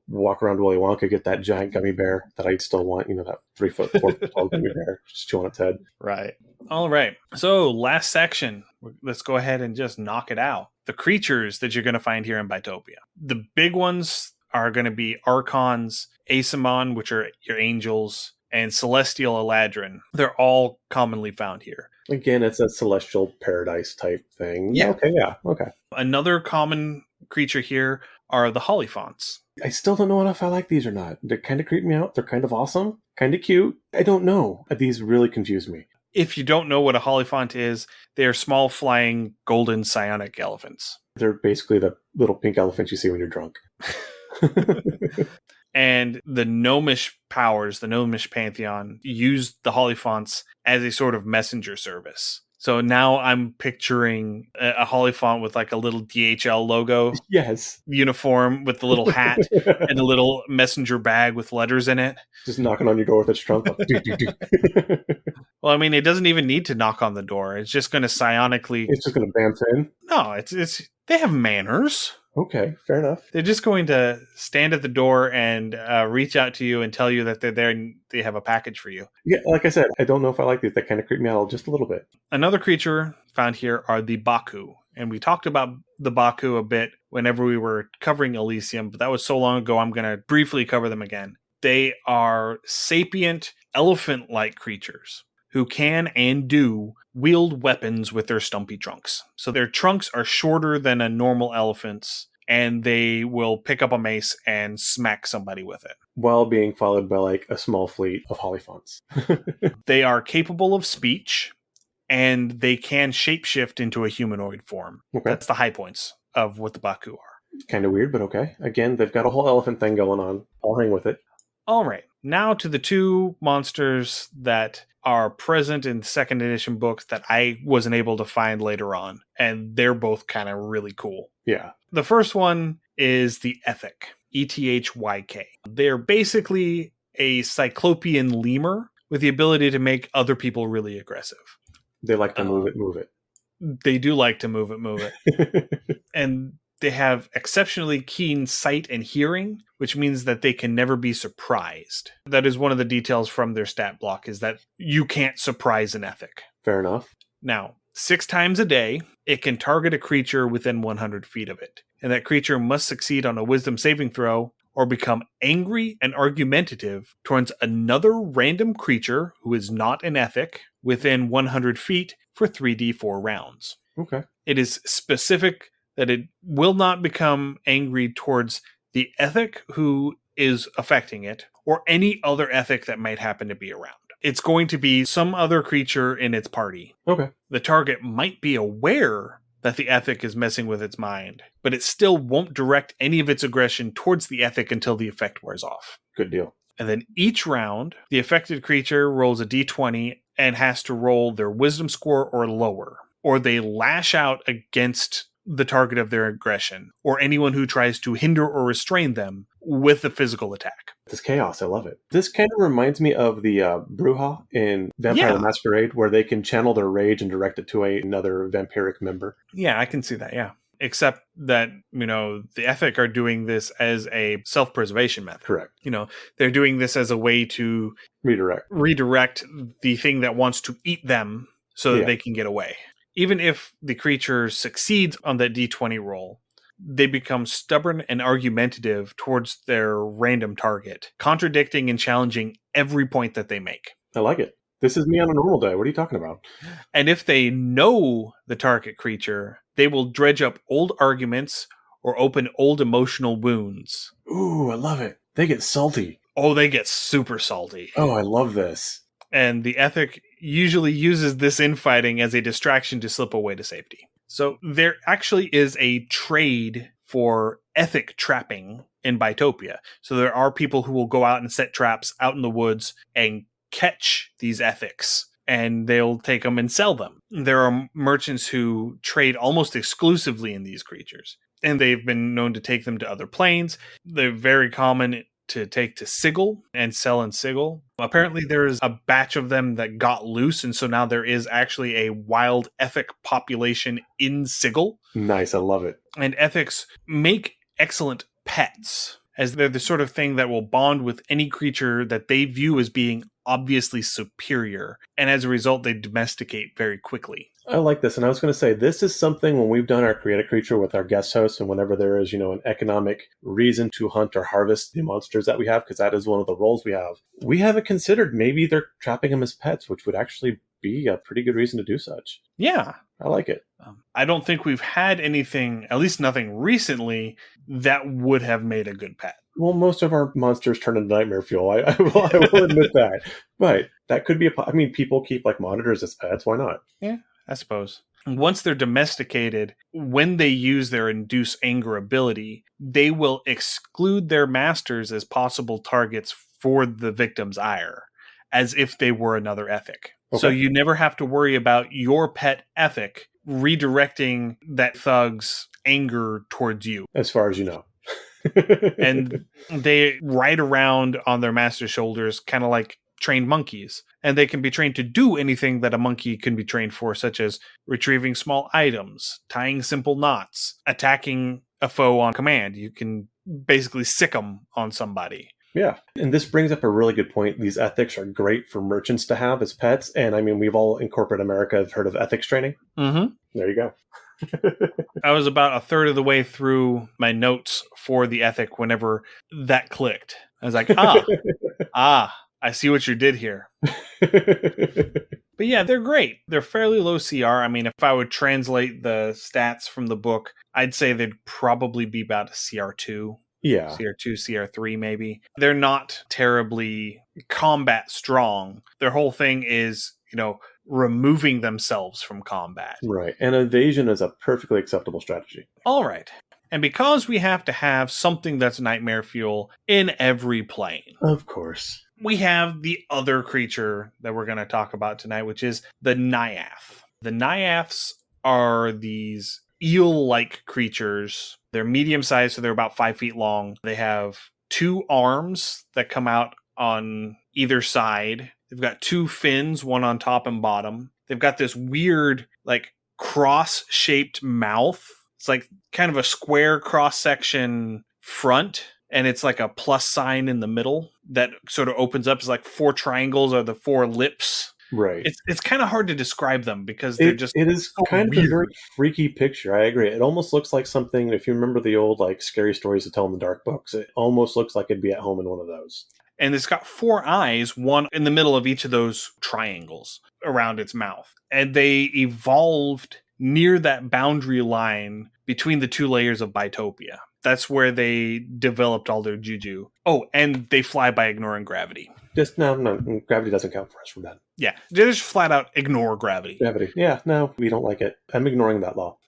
walk around Willy Wonka, get that giant gummy bear that I still want, that 3 foot, 4 foot tall gummy bear, just chewing its head. Right. All right. So last section, let's go ahead and just knock it out. The creatures that you're going to find here in Bytopia. The big ones are going to be Archons, Asimon, which are your angels, and Celestial Eladrin. They're all commonly found here. Again, it's a celestial paradise type thing. Yeah. Okay. Another common creature here are the Holophants. I still don't know if I like these or not. They kind of creep me out. They're kind of awesome, kind of cute. I don't know. These really confuse me. If you don't know what a Holophant is, they're small flying golden psionic elephants. They're basically the little pink elephants you see when you're drunk. And the gnomish powers, the gnomish pantheon, used the Holophants as a sort of messenger service. So now I'm picturing a Holophant with like a little DHL logo. Yes. Uniform with the little hat and a little messenger bag with letters in it. Just knocking on your door with its trunk. Well, I mean, it doesn't even need to knock on the door. It's just going to psionically... It's just going to bamf in? No, it's they have manners. Okay, fair enough. They're just going to stand at the door and reach out to you and tell you that they're there and they have a package for you. Yeah, like I said, I don't know if I like these. They kind of creep me out just a little bit. Another creature found here are the Baku. And we talked about the Baku a bit whenever we were covering Elysium, but that was so long ago, I'm going to briefly cover them again. They are sapient, elephant-like creatures who can and do wield weapons with their stumpy trunks. So their trunks are shorter than a normal elephant's, and they will pick up a mace and smack somebody with it. While being followed by like a small fleet of Holophants. They are capable of speech, and they can shapeshift into a humanoid form. Okay. That's the high points of what the Baku are. Kind of weird, but okay. Again, they've got a whole elephant thing going on. I'll hang with it. All right. Now to the two monsters that are present in second edition books that I wasn't able to find later on. And they're both kind of really cool. Yeah. The first one is the Ethyk, ETHYK. They're basically a cyclopean lemur with the ability to make other people really aggressive. They like to move it. They do like to move it. And they have exceptionally keen sight and hearing, which means that they can never be surprised. That is one of the details from their stat block, is that you can't surprise an Ethyk. Fair enough. Now, 6 times a day, it can target a creature within 100 feet of it. And that creature must succeed on a wisdom saving throw or become angry and argumentative towards another random creature who is not an Ethyk within 100 feet for 3d4 rounds. Okay. It is specific that it will not become angry towards the Ethyk who is affecting it, or any other Ethyk that might happen to be around. It's going to be some other creature in its party. Okay. The target might be aware that the Ethyk is messing with its mind, but it still won't direct any of its aggression towards the Ethyk until the effect wears off. Good deal. And then each round, the affected creature rolls a d20 and has to roll their wisdom score or lower, or they lash out against the target of their aggression, or anyone who tries to hinder or restrain them with a physical attack. This chaos, I love it. This kind of reminds me of the Bruja in Vampire the Masquerade, where they can channel their rage and direct it to another vampiric member. Yeah, I can see that, yeah. Except that, the Ethyk are doing this as a self-preservation method. Correct. They're doing this as a way to redirect the thing that wants to eat them so that they can get away. Even if the creature succeeds on that d20 roll, they become stubborn and argumentative towards their random target, contradicting and challenging every point that they make. I like it. This is me on a normal day. What are you talking about? And if they know the target creature, they will dredge up old arguments or open old emotional wounds. Ooh, I love it. They get salty. Oh, they get super salty. Oh, I love this. And the ethic usually uses this infighting as a distraction to slip away to safety. So there actually is a trade for ethic trapping in Bytopia. So there are people who will go out and set traps out in the woods and catch these ethics, and they'll take them and sell them. There are merchants who trade almost exclusively in these creatures, and they've been known to take them to other planes. They're very common to take to Sigil and sell in Sigil. Apparently there's a batch of them that got loose, and so now there is actually a wild ethic population in Sigil. Nice, I love it. And ethics make excellent pets, as they're the sort of thing that will bond with any creature that they view as being obviously superior, and as a result they domesticate very quickly. I like this, and I was going to say, this is something when we've done our Create a Creature with our guest hosts, and whenever there is, an economic reason to hunt or harvest the monsters that we have, because that is one of the roles we haven't considered maybe they're trapping them as pets, which would actually be a pretty good reason to do such. Yeah. I like it. I don't think we've had anything, at least nothing recently, that would have made a good pet. Well, most of our monsters turn into nightmare fuel. I will admit that. But that could be people keep monitors as pets. Why not? Yeah, I suppose. Once they're domesticated, when they use their induce anger ability, they will exclude their masters as possible targets for the victim's ire, as if they were another ethic. Okay. So you never have to worry about your pet ethic redirecting that thug's anger towards you. As far as you know. And they ride around on their master's shoulders, kind of like trained monkeys. And they can be trained to do anything that a monkey can be trained for, such as retrieving small items, tying simple knots, attacking a foe on command. You can basically sick them on somebody. Yeah. And this brings up a really good point. These ethics are great for merchants to have as pets. And we've all in corporate America have heard of ethics training. Mm-hmm. There you go. I was about a third of the way through my notes for the ethic whenever that clicked. I was like, I see what you did here. But yeah, they're great. They're fairly low CR. If I would translate the stats from the book, I'd say they'd probably be about a CR2. Yeah. CR2, CR3 maybe. They're not terribly combat strong. Their whole thing is, removing themselves from combat. Right. And evasion is a perfectly acceptable strategy. All right. And because we have to have something that's nightmare fuel in every plane. Of course. We have the other creature that we're going to talk about tonight, which is the Naiath. The Naiaths are these eel-like creatures. They're medium-sized, so they're about 5 feet long. They have 2 arms that come out on either side. They've got 2 fins, one on top and bottom. They've got this weird, cross-shaped mouth. It's kind of a square cross-section front, and it's like a plus sign in the middle that sort of opens up. It's 4 triangles are the 4 lips. Right. It's kind of hard to describe them because they're it is so kind of a very freaky picture. I agree. It almost looks like something, if you remember the old scary stories to tell in the dark books, it almost looks like it'd be at home in one of those. And it's got 4 eyes, one in the middle of each of those triangles around its mouth. And they evolved near that boundary line between the 2 layers of Bytopia. That's where they developed all their juju. Oh, and they fly by ignoring gravity. No, gravity doesn't count for us from that. Yeah, they just flat out ignore gravity. Yeah, no, we don't like it. I'm ignoring that law.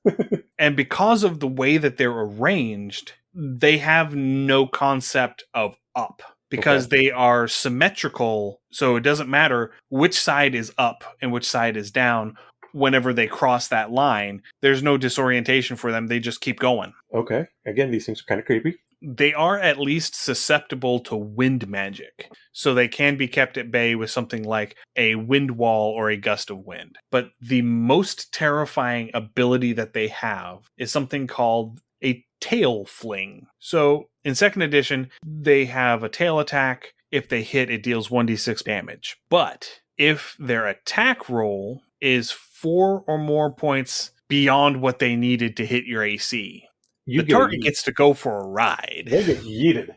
And because of the way that they're arranged, they have no concept of up. Because they are symmetrical, so it doesn't matter which side is up and which side is down. Whenever they cross that line, there's no disorientation for them. They just keep going. Okay. Again, these things are kind of creepy. They are at least susceptible to wind magic. So they can be kept at bay with something like a wind wall or a gust of wind. But the most terrifying ability that they have is something called a tail fling. So in 2nd edition, they have a tail attack. If they hit, it deals 1d6 damage. But if their attack roll is 4 or more points beyond what they needed to hit your AC, You the target gets to go for a ride. They get yeeted.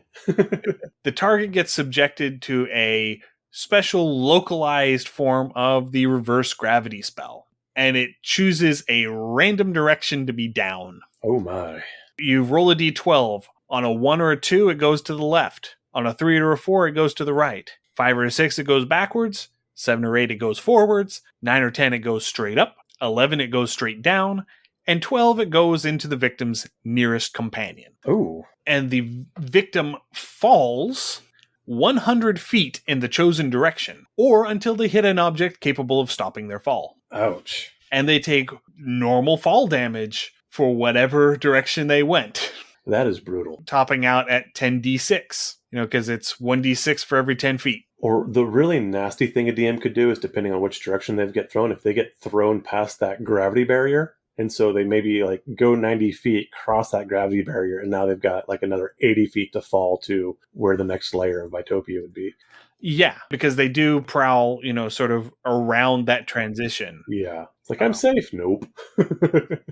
The target gets subjected to a special localized form of the reverse gravity spell, and it chooses a random direction to be down. Oh my. You roll a d12. On a 1 or a 2, it goes to the left. On a 3 or a 4, it goes to the right. 5 or a 6, it goes backwards. 7 or 8, it goes forwards. 9 or 10, it goes straight up. 11, it goes straight down. And 12, it goes into the victim's nearest companion. Oh. And the victim falls 100 feet in the chosen direction, or until they hit an object capable of stopping their fall. Ouch. And they take normal fall damage for whatever direction they went. That is brutal. Topping out at 10d6, because it's 1d6 for every 10 feet. Or the really nasty thing a DM could do is, depending on which direction they get thrown, if they get thrown past that gravity barrier, and so they maybe like go 90 feet, cross that gravity barrier, and now they've got like another 80 feet to fall to where the next layer of Bytopia would be. Yeah, because they do prowl, sort of around that transition. Yeah. It's like, I'm safe. Nope.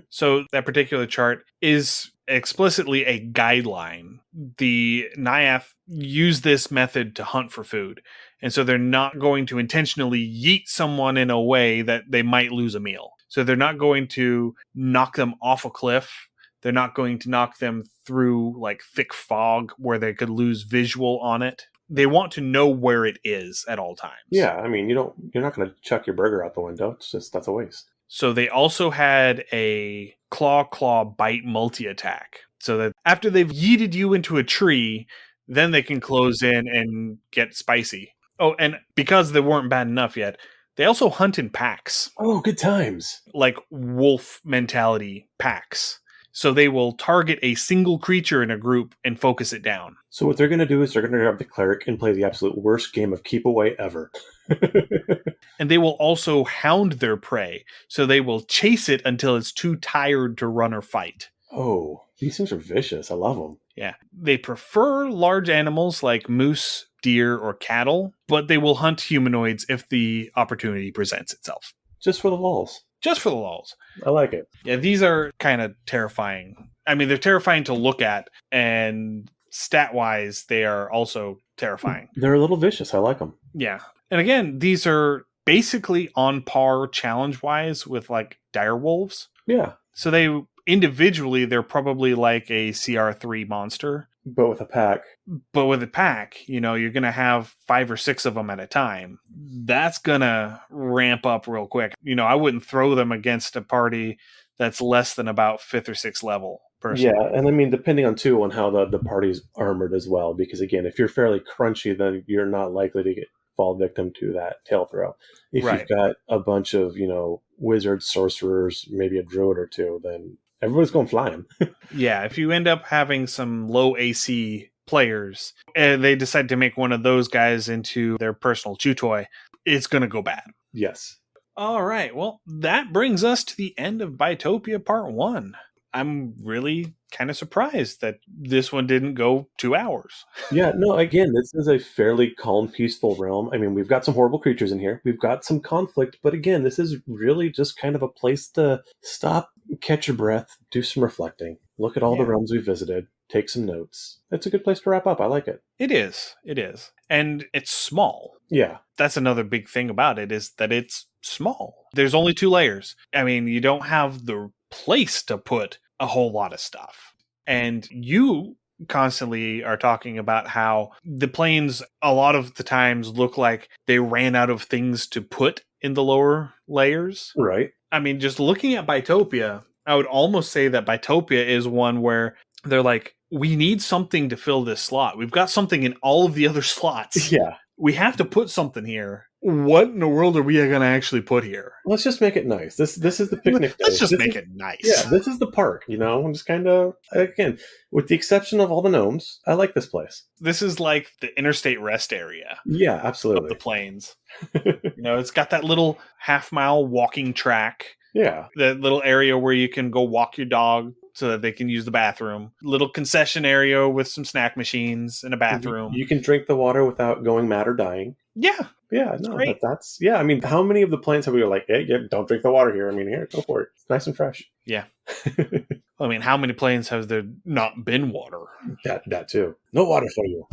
So that particular chart is explicitly a guideline. The Naiath use this method to hunt for food. And so they're not going to intentionally yeet someone in a way that they might lose a meal. So they're not going to knock them off a cliff. They're not going to knock them through like thick fog where they could lose visual on it. They want to know where it is at all times. Yeah, I mean, you're not going to chuck your burger out the window. That's a waste. So they also had a claw, bite multi-attack. So that after they've yeeted you into a tree, then they can close in and get spicy. Oh, and because they weren't bad enough yet, they also hunt in packs. Oh, good times. Like wolf mentality packs. So they will target a single creature in a group and focus it down. So what they're going to do is they're going to grab the cleric and play the absolute worst game of keep away ever. And they will also hound their prey. So they will chase it until it's too tired to run or fight. Oh, these things are vicious. I love them. Yeah. They prefer large animals like moose, deer, or cattle, but they will hunt humanoids if the opportunity presents itself. Just for the lulz. Just for the lulz. I like it. Yeah, these are kind of terrifying. I mean, they're terrifying to look at, and stat-wise, they are also terrifying. They're a little vicious. I like them. Yeah. And again, these are basically on par challenge-wise with, like, direwolves. Yeah. So individually, they're probably like a CR3 monster. But with a pack. But with a pack, you're going to have 5 or 6 of them at a time. That's going to ramp up real quick. I wouldn't throw them against a party that's less than about 5th or 6th level. Personally. Yeah, and I mean, depending on how the party's armored as well. Because again, if you're fairly crunchy, then you're not likely to fall victim to that tail throw. If you've got a bunch of, wizards, sorcerers, maybe a druid or two, then everybody's going flying. Yeah, if you end up having some low AC players, and they decide to make one of those guys into their personal chew toy, it's going to go bad. Yes. All right, well, that brings us to the end of Bytopia Part 1. I'm really kind of surprised that this one didn't go 2 hours. Yeah, no, again, this is a fairly calm, peaceful realm. I mean, we've got some horrible creatures in here. We've got some conflict. But again, this is really just kind of a place to stop, catch your breath, do some reflecting, look at all the realms we visited, take some notes. It's a good place to wrap up. I like it. It is. It is. And it's small. Yeah. That's another big thing about it, is that it's small. There's only 2 layers. I mean, you don't have the place to put a whole lot of stuff. And you constantly are talking about how the planes a lot of the times look like they ran out of things to put in the lower layers. Right. I mean, just looking at Bytopia, I would almost say that Bytopia is one where they're like, we need something to fill this slot. We've got something in all of the other slots. Yeah. We have to put something here. What in the world are we going to actually put here? Let's just make it nice. This is the picnic. Let's just make it nice. Yeah, this is the park, I'm just kind of, again, with the exception of all the gnomes, I like this place. This is like the interstate rest area. Yeah, absolutely. Of the plains. It's got that little half-mile walking track. Yeah. That little area where you can go walk your dog so that they can use the bathroom. Little concession area with some snack machines and a bathroom. You can drink the water without going mad or dying. Yeah. Yeah, It's no, great. that's I mean, how many of the plants have we like, hey, yeah, don't drink the water here? I mean, here, go for it. It's nice and fresh. Yeah. I mean, how many planes has there not been water? That too. No water for you.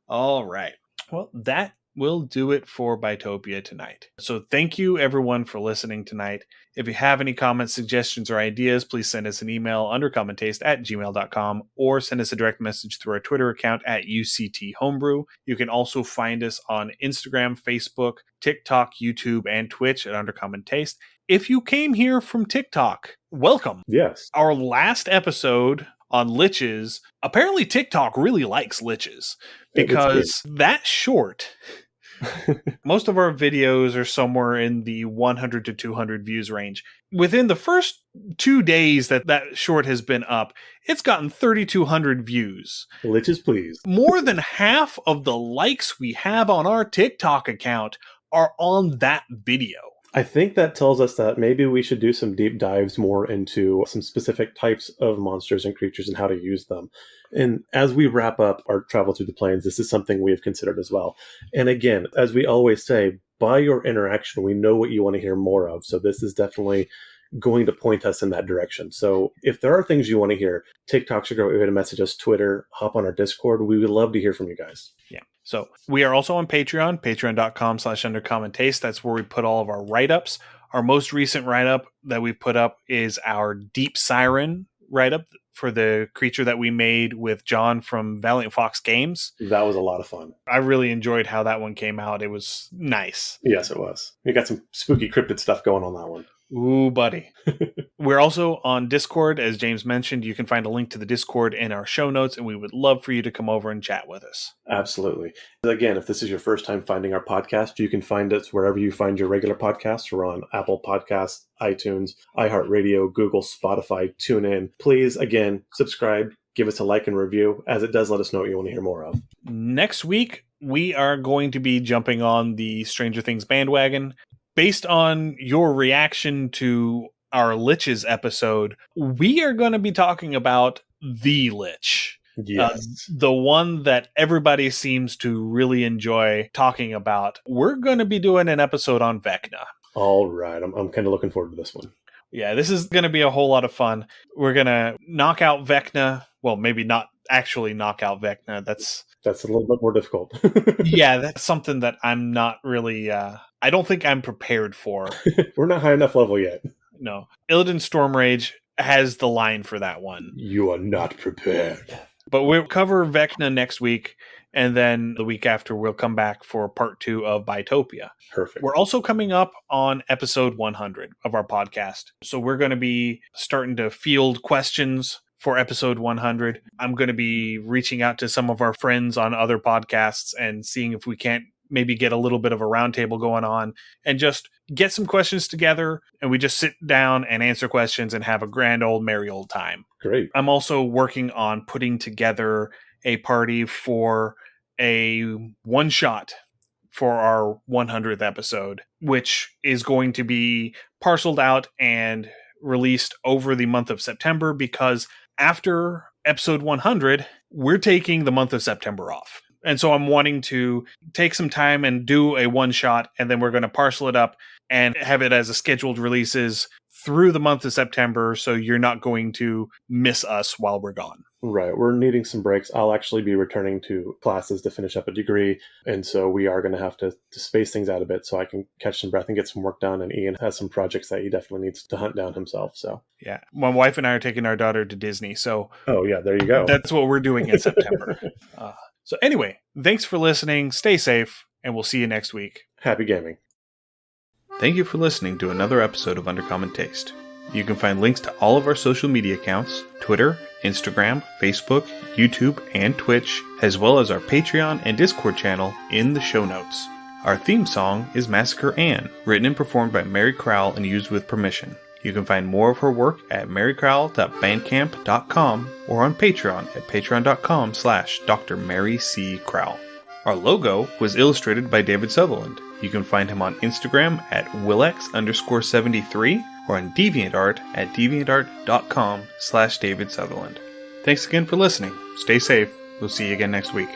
All right. Well, that will do it for Bytopia tonight. So thank you everyone for listening tonight. If you have any comments, suggestions, or ideas, please send us an email undercommontaste@gmail.com or send us a direct message through our Twitter account at UCT Homebrew. You can also find us on Instagram, Facebook, TikTok, YouTube, and Twitch at Undercommon Taste. If you came here from TikTok, welcome. Yes. Our last episode on liches, apparently TikTok really likes liches because that short, most of our videos are somewhere in the 100 to 200 views range. Within the first 2 days that short has been up, it's gotten 3,200 views. Liches, please. More than half of the likes we have on our TikTok account are on that video. I think that tells us that maybe we should do some deep dives more into some specific types of monsters and creatures and how to use them. And as we wrap up our travel through the plains, this is something we have considered as well. And again, as we always say, by your interaction, we know what you want to hear more of. So this is definitely going to point us in that direction. So if there are things you want to hear, TikTok's a great way to message us, Twitter, hop on our Discord. We would love to hear from you guys. Yeah. So we are also on Patreon, patreon.com/undercommontaste. That's where we put all of our write-ups. Our most recent write-up that we put up is our Deep Siren write-up for the creature that we made with John from Valiant Fox Games. That was a lot of fun. I really enjoyed how that one came out. It was nice. Yes, it was. We got some spooky cryptid stuff going on that one. Ooh, buddy. We're also on Discord. As James mentioned, you can find a link to the Discord in our show notes, and we would love for you to come over and chat with us. Absolutely. Again, if this is your first time finding our podcast, you can find us wherever you find your regular podcasts. We're on Apple Podcasts, iTunes, iHeartRadio, Google, Spotify, TuneIn. Please, again, subscribe, give us a like and review, as it does let us know what you want to hear more of. Next week, we are going to be jumping on the Stranger Things bandwagon. Based on your reaction to our Liches episode, we are going to be talking about the Lich. Yes. The one that everybody seems to really enjoy talking about. We're going to be doing an episode on Vecna. All right. I'm kind of looking forward to this one. Yeah, this is going to be a whole lot of fun. We're going to knock out Vecna. Well, maybe not actually knock out Vecna. That's a little bit more difficult. Yeah, that's something that I'm not really... I don't think I'm prepared for. We're not high enough level yet. No. Illidan Stormrage has the line for that one. You are not prepared. But we'll cover Vecna next week, and then the week after we'll come back for part 2 of Bytopia. Perfect. We're also coming up on episode 100 of our podcast. So we're going to be starting to field questions for episode 100. I'm going to be reaching out to some of our friends on other podcasts and seeing if we can't maybe get a little bit of a roundtable going on and just get some questions together, and we just sit down and answer questions and have a grand old merry old time. Great. I'm also working on putting together a party for a one-shot for our 100th episode, which is going to be parceled out and released over the month of September, because after episode 100, we're taking the month of September off. And so I'm wanting to take some time and do a one shot, and then we're going to parcel it up and have it as a scheduled releases through the month of September. So you're not going to miss us while we're gone. Right. We're needing some breaks. I'll actually be returning to classes to finish up a degree. And so we are going to have to space things out a bit so I can catch some breath and get some work done. And Ian has some projects that he definitely needs to hunt down himself. So yeah, my wife and I are taking our daughter to Disney. So oh yeah, there you go. That's what we're doing in September. So anyway, thanks for listening. Stay safe, and we'll see you next week. Happy gaming. Thank you for listening to another episode of Undercommon Taste. You can find links to all of our social media accounts, Twitter, Instagram, Facebook, YouTube, and Twitch, as well as our Patreon and Discord channel in the show notes. Our theme song is Massacre Anne, written and performed by Mary Crowell and used with permission. You can find more of her work at marycrowell.bandcamp.com or on Patreon at patreon.com/Dr. Mary C. Crowell. Our logo was illustrated by David Sutherland. You can find him on Instagram at willex_73 or on DeviantArt at deviantart.com/David Sutherland. Thanks again for listening. Stay safe. We'll see you again next week.